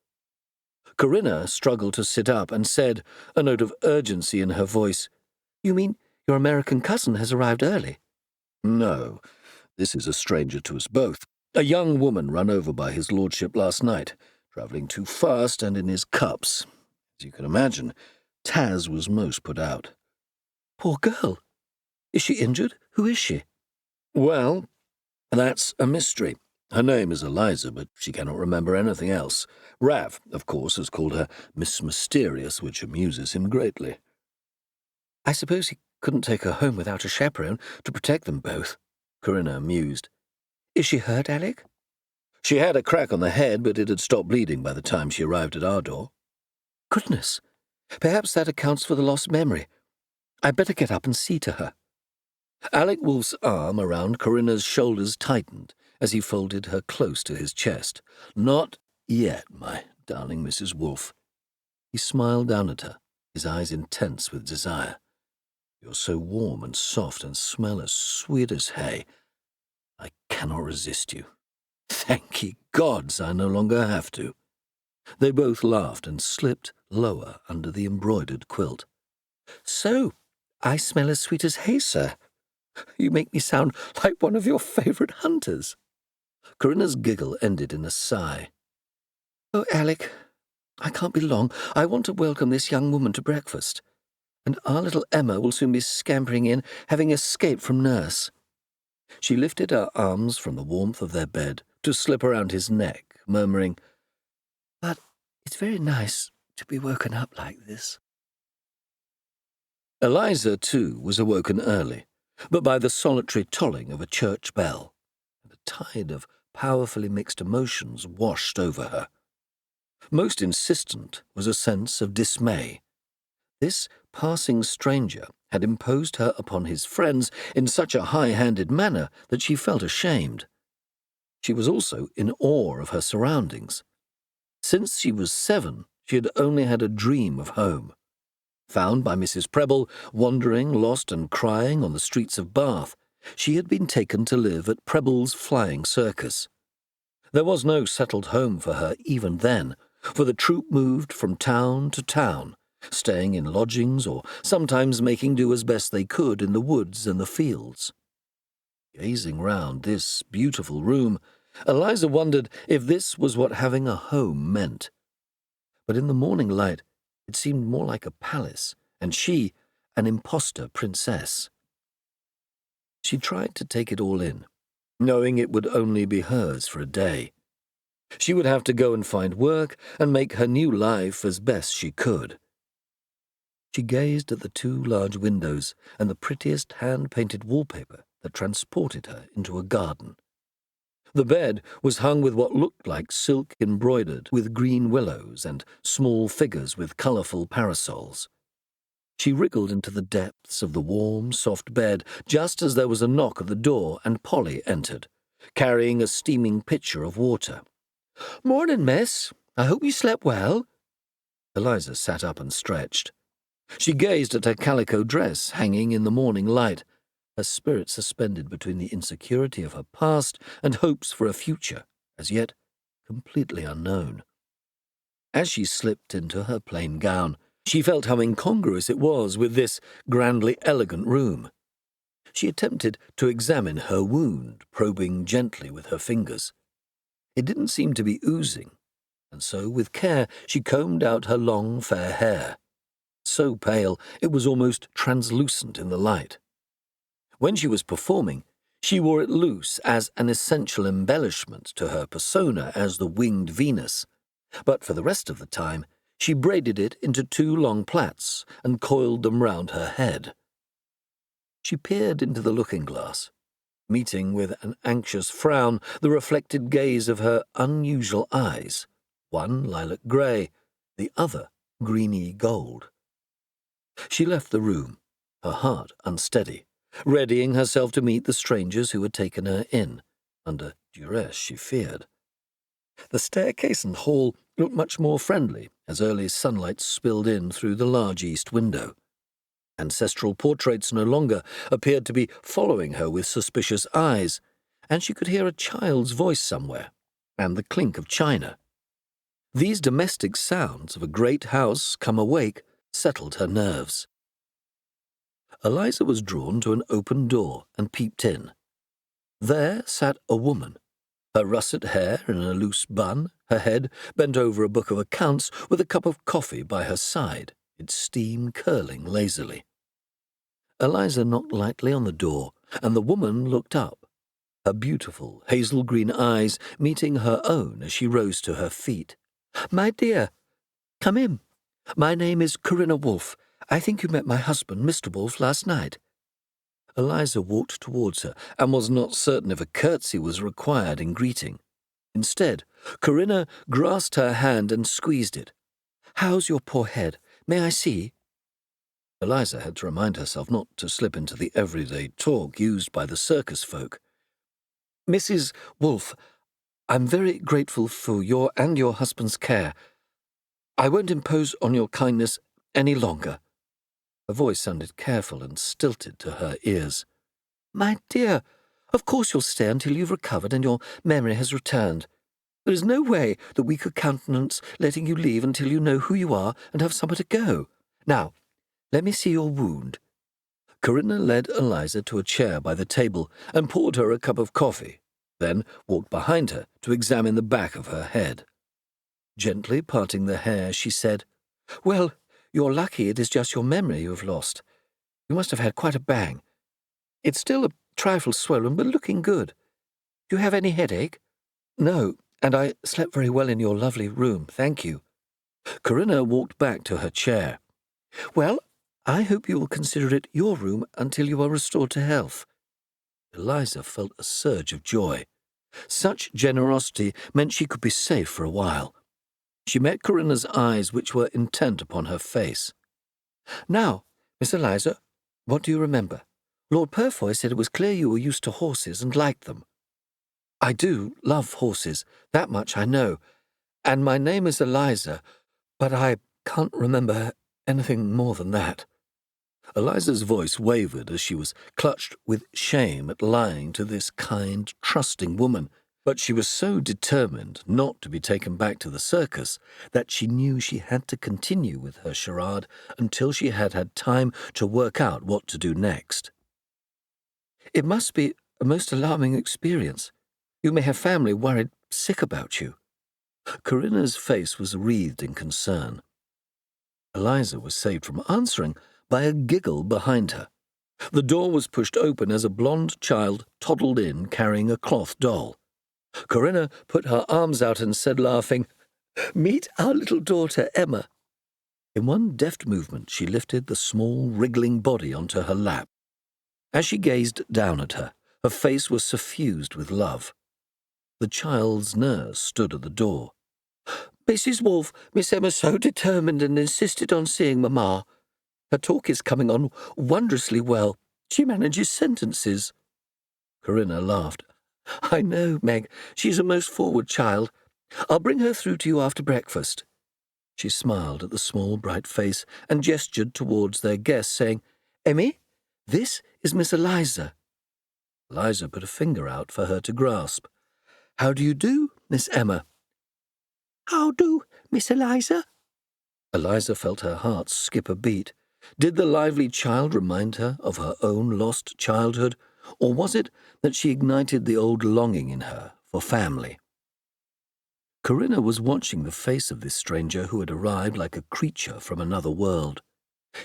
Corinna struggled to sit up and said, a note of urgency in her voice, "You mean your American cousin has arrived early?" "No, this is a stranger to us both. A young woman run over by his lordship last night, travelling too fast and in his cups. As you can imagine, Taz was most put out." "Poor girl. Is she injured? Who is she?" "Well, that's a mystery. Her name is Eliza, but she cannot remember anything else. Rav, of course, has called her Miss Mysterious, which amuses him greatly." "I suppose he couldn't take her home without a chaperone to protect them both," Corinna mused. "Is she hurt, Alec?" "She had a crack on the head, but it had stopped bleeding by the time she arrived at our door." "Goodness. Perhaps that accounts for the lost memory. I'd better get up and see to her." Alec Wolfe's arm around Corinna's shoulders tightened as he folded her close to his chest. "Not yet, my darling Mrs. Wolfe." He smiled down at her, his eyes intense with desire. "You're so warm and soft and smell as sweet as hay. I cannot resist you. Thank ye gods I no longer have to." They both laughed and slipped lower under the embroidered quilt. "So, I smell as sweet as hay, sir. You make me sound like one of your favourite hunters." Corinna's giggle ended in a sigh. "Oh, Alec, I can't be long. I want to welcome this young woman to breakfast. And our little Emma will soon be scampering in, having escaped from nurse." She lifted her arms from the warmth of their bed to slip around his neck, murmuring, "But it's very nice to be woken up like this." Eliza, too, was awoken early, but by the solitary tolling of a church bell, and a tide of powerfully mixed emotions washed over her. Most insistent was a sense of dismay. This passing stranger had imposed her upon his friends in such a high-handed manner that she felt ashamed. She was also in awe of her surroundings. Since she was 7, she had only had a dream of home. Found by Mrs. Prebble, wandering, lost and crying on the streets of Bath, she had been taken to live at Prebble's Flying Circus. There was no settled home for her even then, for the troupe moved from town to town, staying in lodgings or sometimes making do as best they could in the woods and the fields. Gazing round this beautiful room, Eliza wondered if this was what having a home meant. But in the morning light, it seemed more like a palace, and she, an impostor princess. She tried to take it all in, knowing it would only be hers for a day. She would have to go and find work and make her new life as best she could. She gazed at the 2 large windows and the prettiest hand-painted wallpaper that transported her into a garden. The bed was hung with what looked like silk embroidered with green willows and small figures with colourful parasols. She wriggled into the depths of the warm, soft bed just as there was a knock at the door and Polly entered, carrying a steaming pitcher of water. "Morning, miss. I hope you slept well." Eliza sat up and stretched. She gazed at her calico dress hanging in the morning light, her spirit suspended between the insecurity of her past and hopes for a future, as yet completely unknown. As she slipped into her plain gown, she felt how incongruous it was with this grandly elegant room. She attempted to examine her wound, probing gently with her fingers. It didn't seem to be oozing, and so with care she combed out her long fair hair. So pale it was almost translucent in the light. When she was performing, she wore it loose as an essential embellishment to her persona as the winged Venus, but for the rest of the time she braided it into 2 long plaits and coiled them round her head. She peered into the looking-glass, meeting with an anxious frown the reflected gaze of her unusual eyes, one lilac grey, the other greeny gold. She left the room, her heart unsteady, readying herself to meet the strangers who had taken her in, under duress she feared. The staircase and hall looked much more friendly as early sunlight spilled in through the large east window. Ancestral portraits no longer appeared to be following her with suspicious eyes, and she could hear a child's voice somewhere, and the clink of china. These domestic sounds of a great house come awake settled her nerves. Eliza was drawn to an open door and peeped in. There sat a woman, her russet hair in a loose bun, her head bent over a book of accounts with a cup of coffee by her side, its steam curling lazily. Eliza knocked lightly on the door, and the woman looked up, her beautiful hazel-green eyes meeting her own as she rose to her feet. "My dear, come in. My name is Corinna Wolfe. I think you met my husband, Mr. Wolfe, last night." Eliza walked towards her and was not certain if a curtsy was required in greeting. Instead, Corinna grasped her hand and squeezed it. "How's your poor head? May I see?" Eliza had to remind herself not to slip into the everyday talk used by the circus folk. "Mrs. Wolfe, I'm very grateful for your and your husband's care. I won't impose on your kindness any longer." Her voice sounded careful and stilted to her ears. "My dear, of course you'll stay until you've recovered and your memory has returned. There is no way that we could countenance letting you leave until you know who you are and have somewhere to go. Now, let me see your wound." Corinna led Eliza to a chair by the table and poured her a cup of coffee, then walked behind her to examine the back of her head. Gently parting the hair, she said, "Well, you're lucky it is just your memory you have lost. You must have had quite a bang. It's still a trifle swollen, but looking good. Do you have any headache?" "No, and I slept very well in your lovely room, thank you." Corinna walked back to her chair. "Well, I hope you will consider it your room until you are restored to health." Eliza felt a surge of joy. Such generosity meant she could be safe for a while. She met Corinna's eyes, which were intent upon her face. "Now, Miss Eliza, what do you remember? Lord Purfoy said it was clear you were used to horses and liked them." "I do love horses, that much I know, and my name is Eliza, but I can't remember anything more than that." Eliza's voice wavered as she was clutched with shame at lying to this kind, trusting woman, but she was so determined not to be taken back to the circus that she knew she had to continue with her charade until she had had time to work out what to do next. "It must be a most alarming experience. You may have family worried sick about you." Corinna's face was wreathed in concern. Eliza was saved from answering by a giggle behind her. The door was pushed open as a blonde child toddled in carrying a cloth doll. Corinna put her arms out and said, laughing, "Meet our little daughter, Emma." In one deft movement, she lifted the small, wriggling body onto her lap. As she gazed down at her, her face was suffused with love. The child's nurse stood at the door. "Mrs. Wolfe, Miss Emma's so determined and insisted on seeing Mamma." Her talk is coming on wondrously well. She manages sentences." Corinna laughed. "I know, Meg. She's a most forward child. I'll bring her through to you after breakfast." She smiled at the small, bright face and gestured towards their guest, saying, "Emmy, this is Miss Eliza." Eliza put a finger out for her to grasp. "How do you do, Miss Emma?" "How do, Miss Eliza?" Eliza felt her heart skip a beat. Did the lively child remind her of her own lost childhood, or was it that she ignited the old longing in her for family? Corinna was watching the face of this stranger who had arrived like a creature from another world.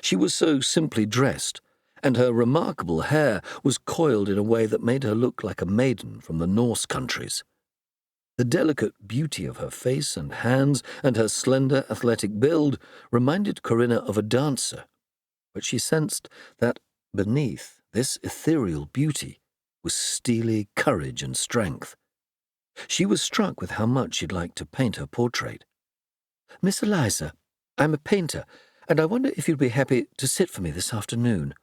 She was so simply dressed, and her remarkable hair was coiled in a way that made her look like a maiden from the Norse countries. The delicate beauty of her face and hands and her slender, athletic build reminded Corinna of a dancer, but she sensed that beneath this ethereal beauty was steely courage and strength. She was struck with how much she'd like to paint her portrait. "Miss Eliza, I'm a painter, and I wonder if you'd be happy to sit for me this afternoon."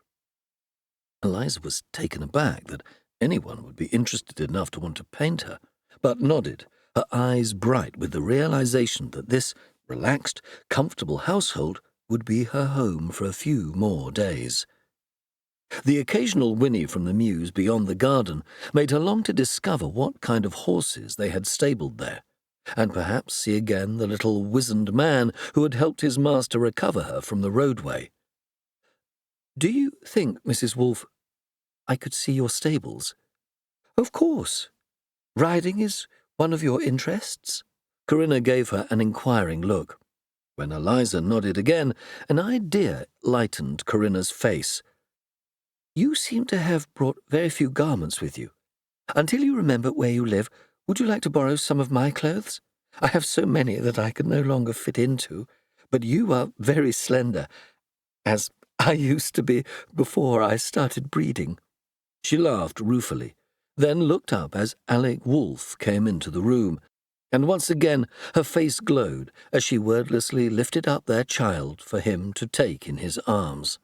Eliza was taken aback that anyone would be interested enough to want to paint her, but nodded, her eyes bright with the realization that this relaxed, comfortable household would be her home for a few more days. The occasional whinny from the mews beyond the garden made her long to discover what kind of horses they had stabled there, and perhaps see again the little wizened man who had helped his master recover her from the roadway. "Do you think, Mrs. Wolfe, I could see your stables?" "Of course. Riding is one of your interests?" Corinna gave her an inquiring look. When Eliza nodded again, an idea lightened Corinna's face. "You seem to have brought very few garments with you. Until you remember where you live, would you like to borrow some of my clothes? I have so many that I can no longer fit into, but you are very slender, as I used to be before I started breeding." She laughed ruefully, then looked up as Alec Wolfe came into the room, and once again her face glowed as she wordlessly lifted up their child for him to take in his arms.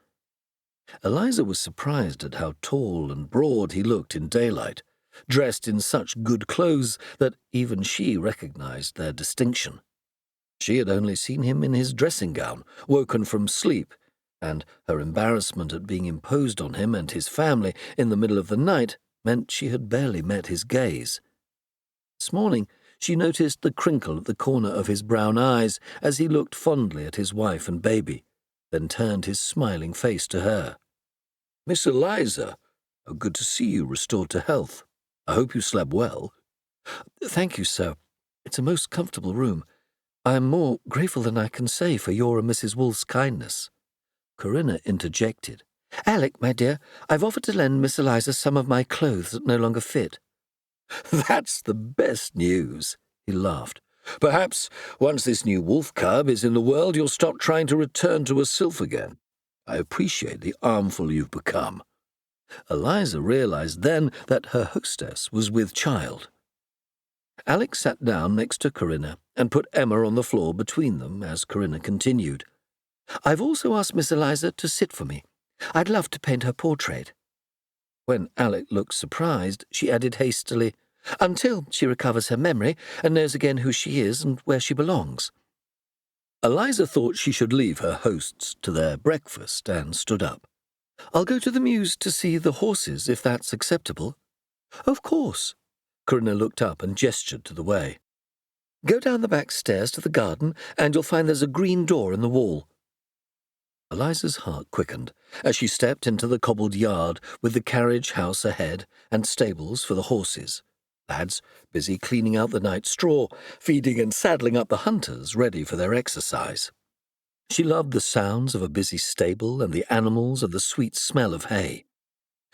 Eliza was surprised at how tall and broad he looked in daylight, dressed in such good clothes that even she recognized their distinction. She had only seen him in his dressing gown, woken from sleep, and her embarrassment at being imposed on him and his family in the middle of the night meant she had barely met his gaze. This morning she noticed the crinkle at the corner of his brown eyes as he looked fondly at his wife and baby, then turned his smiling face to her. "Miss Eliza, good to see you restored to health. I hope you slept well." "Thank you, sir. It's a most comfortable room. I am more grateful than I can say for your and Mrs. Wolfe's kindness." Corinna interjected. "Alec, my dear, I've offered to lend Miss Eliza some of my clothes that no longer fit." "That's the best news," he laughed. "Perhaps once this new wolf cub is in the world, you'll stop trying to return to a sylph again. I appreciate the armful you've become." Eliza realized then that her hostess was with child. Alec sat down next to Corinna and put Emma on the floor between them as Corinna continued. "I've also asked Miss Eliza to sit for me. I'd love to paint her portrait." When Alec looked surprised, she added hastily, "Until she recovers her memory and knows again who she is and where she belongs." Eliza thought she should leave her hosts to their breakfast and stood up. "I'll go to the mews to see the horses, if that's acceptable." "Of course." Corinna looked up and gestured to the way. "Go down the back stairs to the garden, and you'll find there's a green door in the wall." Eliza's heart quickened as she stepped into the cobbled yard with the carriage house ahead and stables for the horses, lads busy cleaning out the night straw, feeding and saddling up the hunters ready for their exercise. She loved the sounds of a busy stable and the animals and the sweet smell of hay.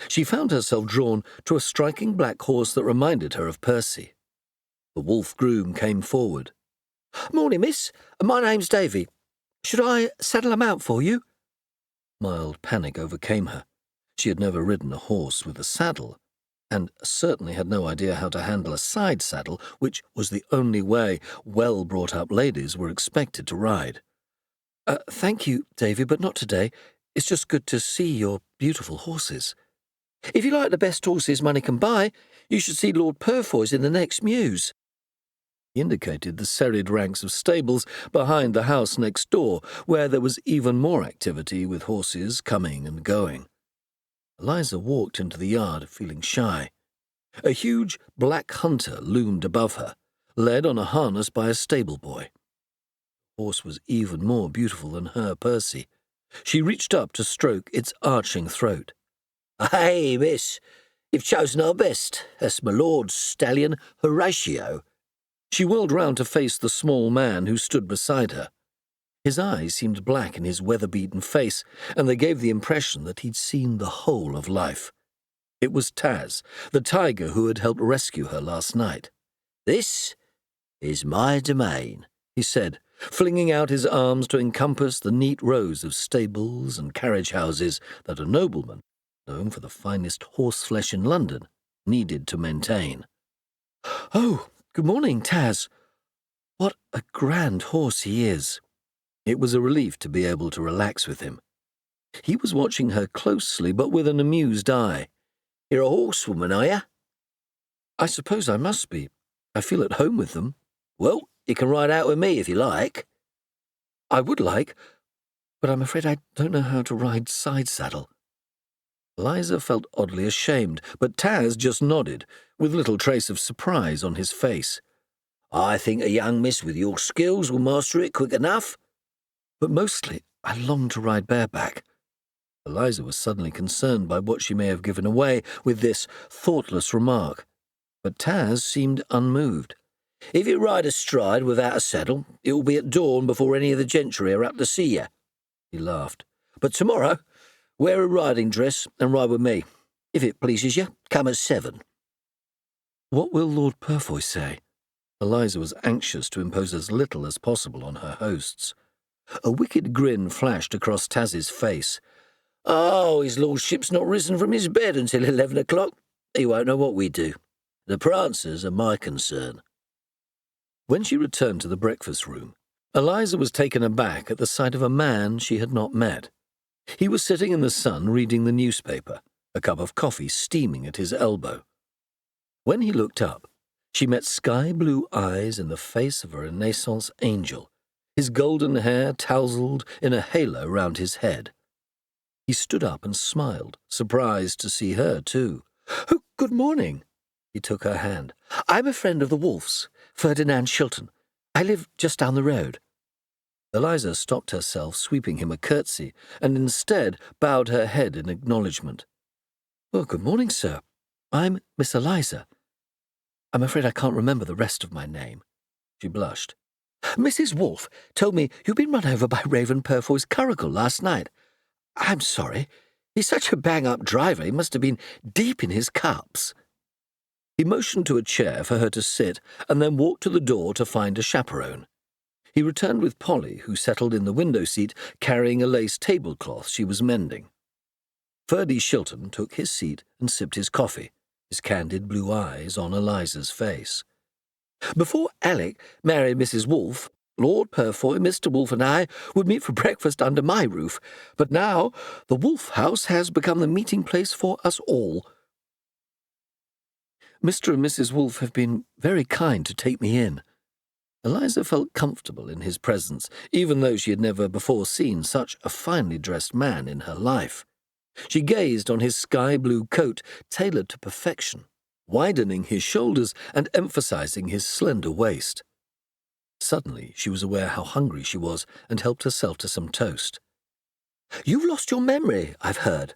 She found herself drawn to a striking black horse that reminded her of Percy. The wolf groom came forward. "Morning, miss. My name's Davy. Should I saddle 'em out for you?" Mild panic overcame her. She had never ridden a horse with a saddle, and certainly had no idea how to handle a side saddle, which was the only way well-brought-up ladies were expected to ride. Thank you, Davy, but not today. It's just good to see your beautiful horses. If you like the best horses money can buy, you should see Lord Purfoy's in the next mews." He indicated the serried ranks of stables behind the house next door, where there was even more activity with horses coming and going. Eliza walked into the yard, feeling shy. A huge black hunter loomed above her, led on a harness by a stable boy. The horse was even more beautiful than her Percy. She reached up to stroke its arching throat. "Hey, miss, you've chosen our best. That's my lord's stallion, Horatio." She whirled round to face the small man who stood beside her. His eyes seemed black in his weather-beaten face, and they gave the impression that he'd seen the whole of life. It was Taz, the tiger who had helped rescue her last night. "This is my domain," he said, flinging out his arms to encompass the neat rows of stables and carriage-houses that a nobleman, known for the finest horseflesh in London, needed to maintain. "Oh, good morning, Taz. What a grand horse he is." It was a relief to be able to relax with him. He was watching her closely, but with an amused eye. "You're a horsewoman, are you?" "I suppose I must be. I feel at home with them." "Well, you can ride out with me if you like." "I would like, but I'm afraid I don't know how to ride side-saddle." Eliza felt oddly ashamed, but Taz just nodded, with little trace of surprise on his face. "I think a young miss with your skills will master it quick enough." "But mostly I long to ride bareback." Eliza was suddenly concerned by what she may have given away with this thoughtless remark, but Taz seemed unmoved. "If you ride astride without a saddle, it will be at dawn before any of the gentry are up to see you." He laughed. "But tomorrow, wear a riding dress and ride with me. If it pleases you, come at 7. "What will Lord Purfoy say?" Eliza was anxious to impose as little as possible on her hosts. A wicked grin flashed across Taz's face. "Oh, his lordship's not risen from his bed until 11 o'clock. He won't know what we do. The prancers are my concern." When she returned to the breakfast room, Eliza was taken aback at the sight of a man she had not met. He was sitting in the sun reading the newspaper, a cup of coffee steaming at his elbow. When he looked up, she met sky-blue eyes in the face of a Renaissance angel, his golden hair tousled in a halo round his head. He stood up and smiled, surprised to see her, too. "Oh, good morning." He took her hand. "I'm a friend of the Wolf's, Ferdinand Shilton. I live just down the road." Eliza stopped herself, sweeping him a curtsy, and instead bowed her head in acknowledgement. "Well, good morning, sir. I'm Miss Eliza. I'm afraid I can't remember the rest of my name." She blushed. "Mrs. Wolfe told me you'd been run over by Raven Purfoy's curricle last night. I'm sorry. He's such a bang-up driver, he must have been deep in his cups." He motioned to a chair for her to sit and then walked to the door to find a chaperone. He returned with Polly, who settled in the window seat carrying a lace tablecloth she was mending. Ferdy Shilton took his seat and sipped his coffee, his candid blue eyes on Eliza's face. "Before Alec married Mrs. Wolfe, Lord Purfoy, Mr. Wolfe and I would meet for breakfast under my roof, but now the Wolfe house has become the meeting place for us all. Mr. and Mrs. Wolfe have been very kind to take me in." Eliza felt comfortable in his presence, even though she had never before seen such a finely dressed man in her life. She gazed on his sky-blue coat, tailored to perfection, widening his shoulders and emphasizing his slender waist. Suddenly she was aware how hungry she was and helped herself to some toast. "You've lost your memory, I've heard."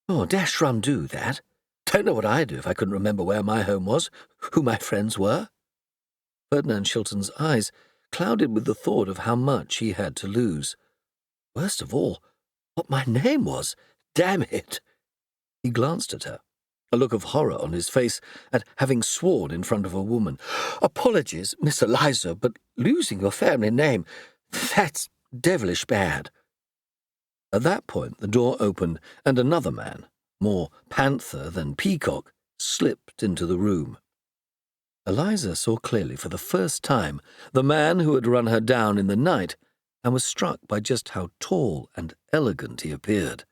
"Oh, dash rum do that. Don't know what I'd do if I couldn't remember where my home was, who my friends were." Ferdinand Shilton's eyes clouded with the thought of how much he had to lose. Worst of all, what my name was. Damn it! He glanced at her, a look of horror on his face at having sworn in front of a woman. "Apologies, Miss Eliza, but losing your family name, that's devilish bad." At that point the door opened and another man, more panther than peacock, slipped into the room. Eliza saw clearly for the first time the man who had run her down in the night and was struck by just how tall and elegant he appeared.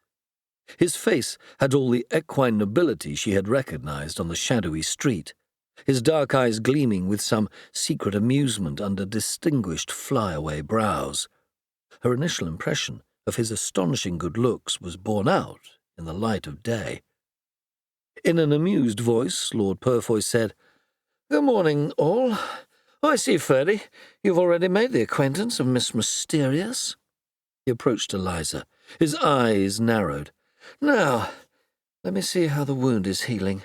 His face had all the equine nobility she had recognized on the shadowy street, his dark eyes gleaming with some secret amusement under distinguished flyaway brows. Her initial impression of his astonishing good looks was borne out in the light of day. In an amused voice, Lord Purfoy said, "Good morning, all. Oh, I see, Ferdy, you've already made the acquaintance of Miss Mysterious." He approached Eliza. His eyes narrowed. "Now, let me see how the wound is healing."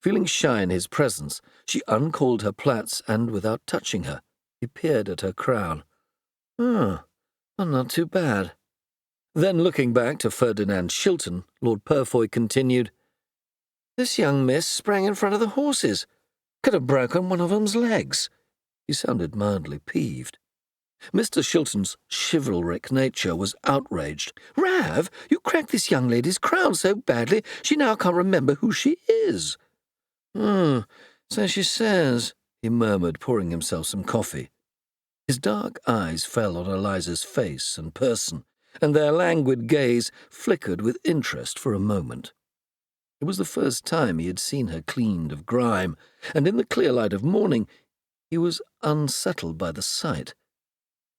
Feeling shy in his presence, she uncalled her plaits and, without touching her, he peered at her crown. "Oh, well, not too bad." Then, looking back to Ferdinand Shilton, Lord Purfoy continued, "This young miss sprang in front of the horses. Could have broken one of 'em's legs." He sounded mildly peeved. Mr. Shilton's chivalric nature was outraged. "Rav, you cracked this young lady's crown so badly she now can't remember who she is." So she says," he murmured, pouring himself some coffee. His dark eyes fell on Eliza's face and person, and their languid gaze flickered with interest for a moment. It was the first time he had seen her cleaned of grime, and in the clear light of morning he was unsettled by the sight.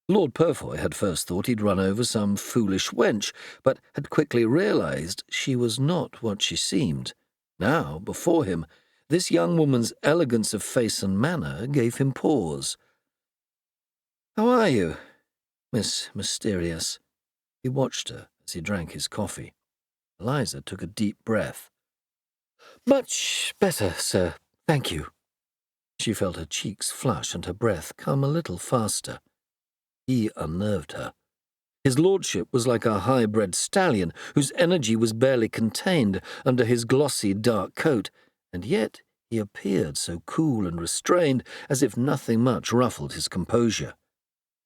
Lord Purfoy had first thought he'd run over some foolish wench, but had quickly realized she was not what she seemed. Now, before him, this young woman's elegance of face and manner gave him pause. "How are you, Miss Mysterious?" He watched her as he drank his coffee. Eliza took a deep breath. "Much better, sir, thank you." She felt her cheeks flush and her breath come a little faster. He unnerved her. His lordship was like a high-bred stallion whose energy was barely contained under his glossy dark coat, and yet he appeared so cool and restrained as if nothing much ruffled his composure.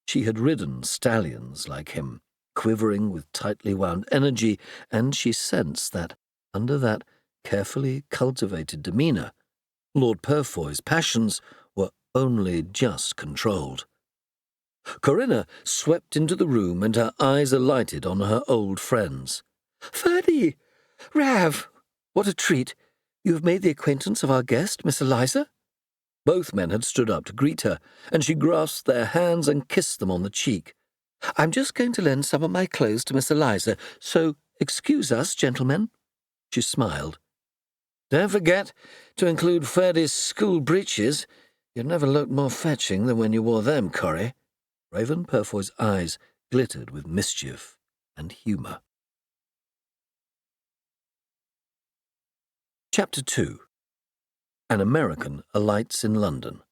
She had ridden stallions like him, quivering with tightly wound energy, and she sensed that, under that carefully cultivated demeanour, Lord Purfoy's passions were only just controlled. Corinna swept into the room and her eyes alighted on her old friends. "Ferdy! Rav! What a treat! You have made the acquaintance of our guest, Miss Eliza?" Both men had stood up to greet her, and she grasped their hands and kissed them on the cheek. "I'm just going to lend some of my clothes to Miss Eliza, so excuse us, gentlemen." She smiled. "Don't forget to include Ferdy's school breeches. You'd never looked more fetching than when you wore them, Corrie." Raven Purfoy's eyes glittered with mischief and humour. Chapter 2. An American Alights in London.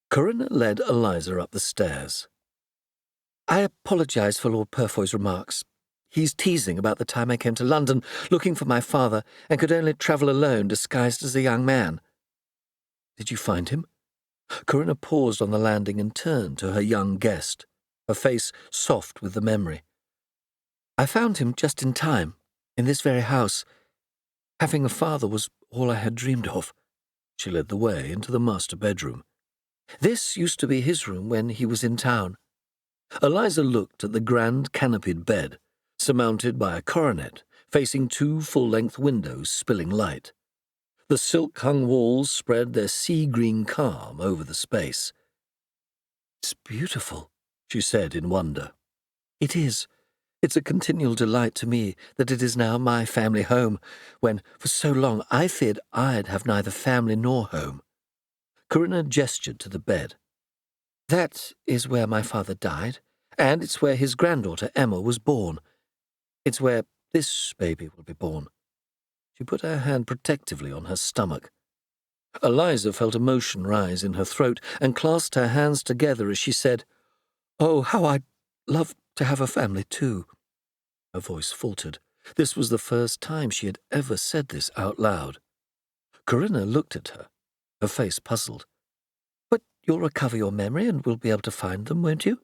Corinna led Eliza up the stairs. "I apologise for Lord Purfoy's remarks. He's teasing about the time I came to London looking for my father and could only travel alone disguised as a young man." "Did you find him?" Corinna paused on the landing and turned to her young guest, her face soft with the memory. "I found him just in time, in this very house. Having a father was all I had dreamed of." She led the way into the master bedroom. "This used to be his room when he was in town." Eliza looked at the grand canopied bed, surmounted by a coronet, facing two full-length windows spilling light. The silk-hung walls spread their sea-green calm over the space. "It's beautiful," she said in wonder. "It is. It's a continual delight to me that it is now my family home, when for so long I feared I'd have neither family nor home." Corinna gestured to the bed. "That is where my father died, and it's where his granddaughter Emma was born. It's where this baby will be born." She put her hand protectively on her stomach. Eliza felt emotion rise in her throat and clasped her hands together as she said, "Oh, how I'd love to have a family too." Her voice faltered. This was the first time she had ever said this out loud. Corinna looked at her, her face puzzled. "But you'll recover your memory and will be able to find them, won't you?"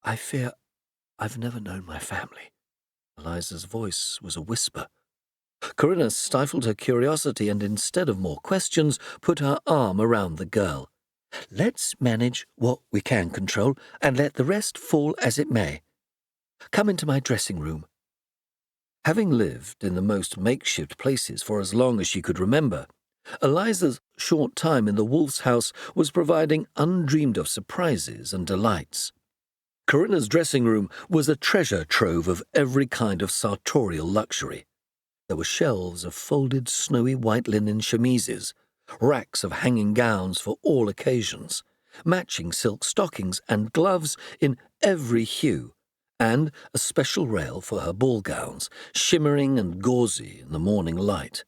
"I fear I've never known my family." Eliza's voice was a whisper. Corinna stifled her curiosity and, instead of more questions, put her arm around the girl. Let's manage what we can control and let the rest fall as it may. Come into my dressing room. Having lived in the most makeshift places for as long as she could remember, Eliza's short time in the Wolf's house was providing undreamed-of surprises and delights. Corinna's dressing room was a treasure trove of every kind of sartorial luxury. There were shelves of folded snowy white linen chemises, racks of hanging gowns for all occasions, matching silk stockings and gloves in every hue, and a special rail for her ball gowns, shimmering and gauzy in the morning light.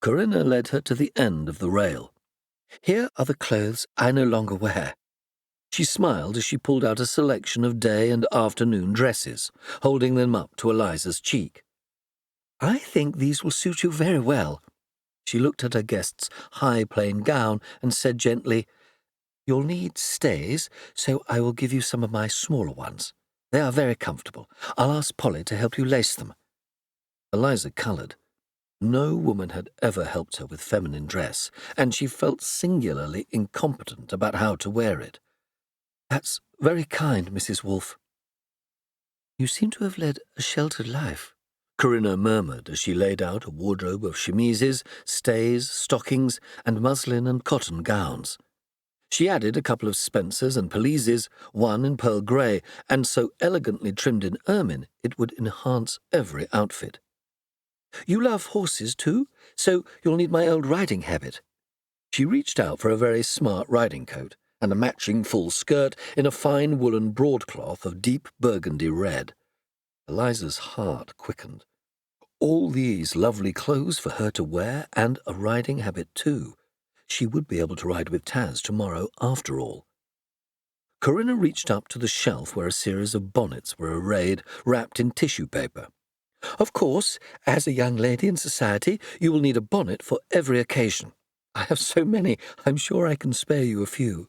Corinna led her to the end of the rail. Here are the clothes I no longer wear. She smiled as she pulled out a selection of day and afternoon dresses, holding them up to Eliza's cheek. I think these will suit you very well. She looked at her guest's high plain gown and said gently, You'll need stays, so I will give you some of my smaller ones. They are very comfortable. I'll ask Polly to help you lace them. Eliza coloured. No woman had ever helped her with feminine dress, and she felt singularly incompetent about how to wear it. That's very kind, Mrs. Wolfe. You seem to have led a sheltered life, Corinna murmured as she laid out a wardrobe of chemises, stays, stockings, and muslin and cotton gowns. She added a couple of Spencers and pelisses, one in pearl grey, and so elegantly trimmed in ermine it would enhance every outfit. You love horses, too, so you'll need my old riding habit. She reached out for a very smart riding coat and a matching full skirt in a fine woolen broadcloth of deep burgundy red. Eliza's heart quickened. All these lovely clothes for her to wear, and a riding habit, too. She would be able to ride with Taz tomorrow, after all. Corinna reached up to the shelf where a series of bonnets were arrayed, wrapped in tissue paper. Of course, as a young lady in society, you will need a bonnet for every occasion. I have so many, I'm sure I can spare you a few.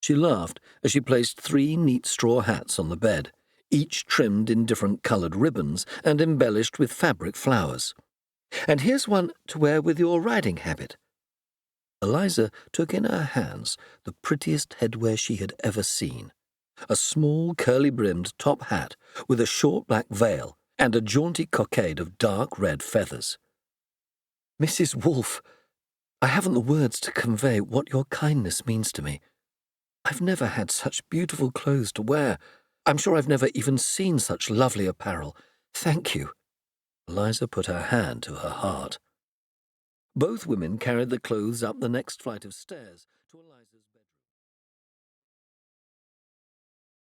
She laughed as she placed 3 neat straw hats on the bed, each trimmed in different coloured ribbons and embellished with fabric flowers. And here's one to wear with your riding habit. Eliza took in her hands the prettiest headwear she had ever seen, a small curly-brimmed top hat with a short black veil and a jaunty cockade of dark red feathers. Mrs. Wolfe, I haven't the words to convey what your kindness means to me. I've never had such beautiful clothes to wear. I'm sure I've never even seen such lovely apparel. Thank you. Eliza put her hand to her heart. Both women carried the clothes up the next flight of stairs.